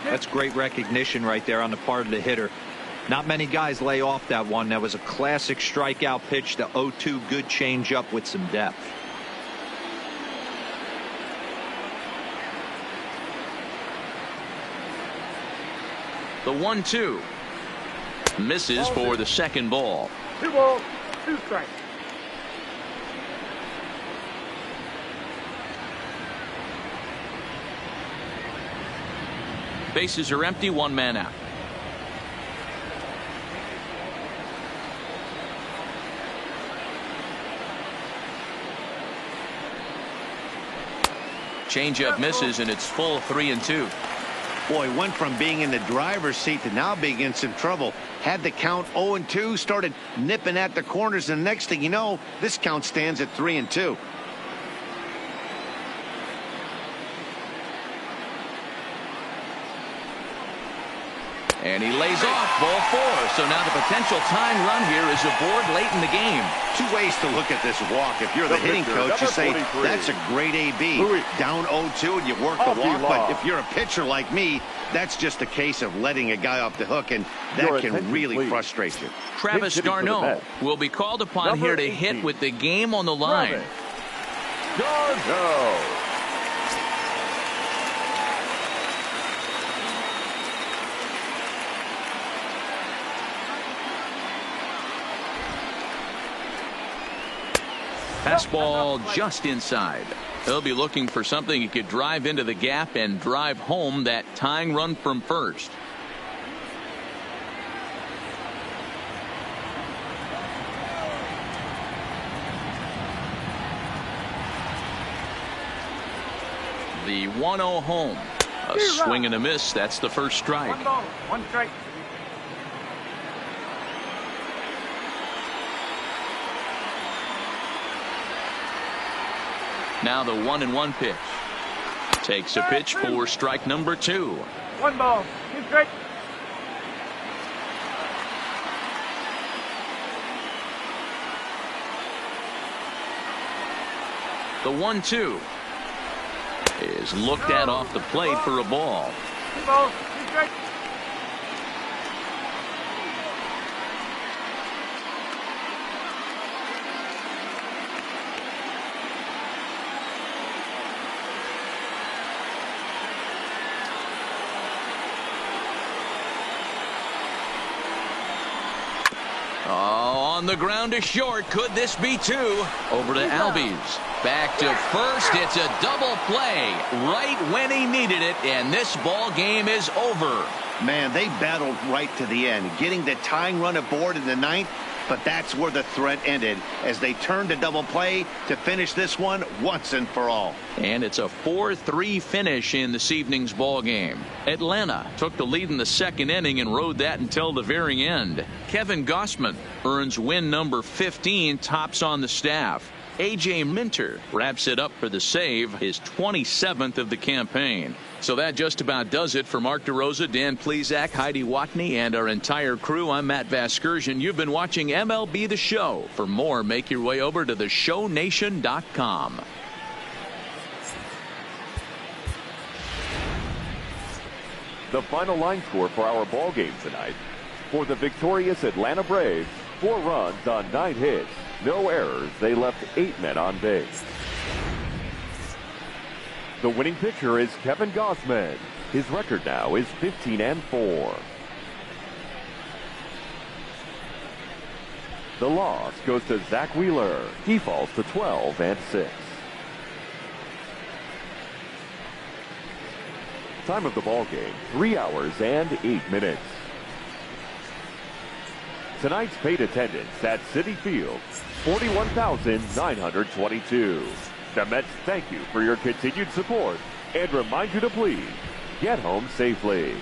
That's great recognition right there on the part of the hitter. Not many guys lay off that one. That was a classic strikeout pitch. The 0-2, good changeup with some depth. The 1-2 misses for the second ball. 2 balls, 2 strikes. Bases are empty, 1 man out. Changeup misses, and it's full 3-2. Boy, went from being in the driver's seat to now being in some trouble. Had the count 0-2, started nipping at the corners, and the next thing you know, this count stands at 3-2. And he lays off ball 4. So now the potential tying run here is aboard late in the game. 2 ways to look at this walk. If you're the hitting coach, you say that's a great AB. Down 0-2 and you work the walk. But if you're a pitcher like me, that's just a case of letting a guy off the hook, and that can really frustrate you. Travis d'Arnaud will be called upon here to hit with the game on the line. d'Arnaud. Fastball just inside. He'll be looking for something he could drive into the gap and drive home that tying run from first. The 1-0 home. A swing and a miss. That's the first strike. 1 ball, 1 strike. Now the 1-1 pitch. Takes a pitch for strike number 2. 1 ball, 2 strikes. The 1-2 is looked at off the plate for a ball. 2 balls, 2 strikes. On the ground to short. Could this be 2? Over to Albies. Back to first. It's a double play right when he needed it, and this ball game is over. Man, they battled right to the end, getting the tying run aboard in the 9th, but that's where the threat ended as they turned to double play to finish this one once and for all. And it's a 4-3 finish in this evening's ball game. Atlanta took the lead in the second inning and rode that until the very end. Kevin Gausman earns win number 15, tops on the staff. A.J. Minter wraps it up for the save, his 27th of the campaign. So that just about does it for Mark DeRosa, Dan Plesac, Heidi Watney, and our entire crew. I'm Matt Vasgersian. You've been watching MLB The Show. For more, make your way over to theshownation.com. The final line score for our ball game tonight. For the victorious Atlanta Braves, 4 runs on 9 hits. No errors. They left 8 men on base. The winning pitcher is Kevin Gausman. His record now is 15-4. The loss goes to Zach Wheeler. He falls to 12-6. Time of the ball game, 3 hours and 8 minutes. Tonight's paid attendance at Citi Field, 41,922. The Mets thank you for your continued support and remind you to please get home safely.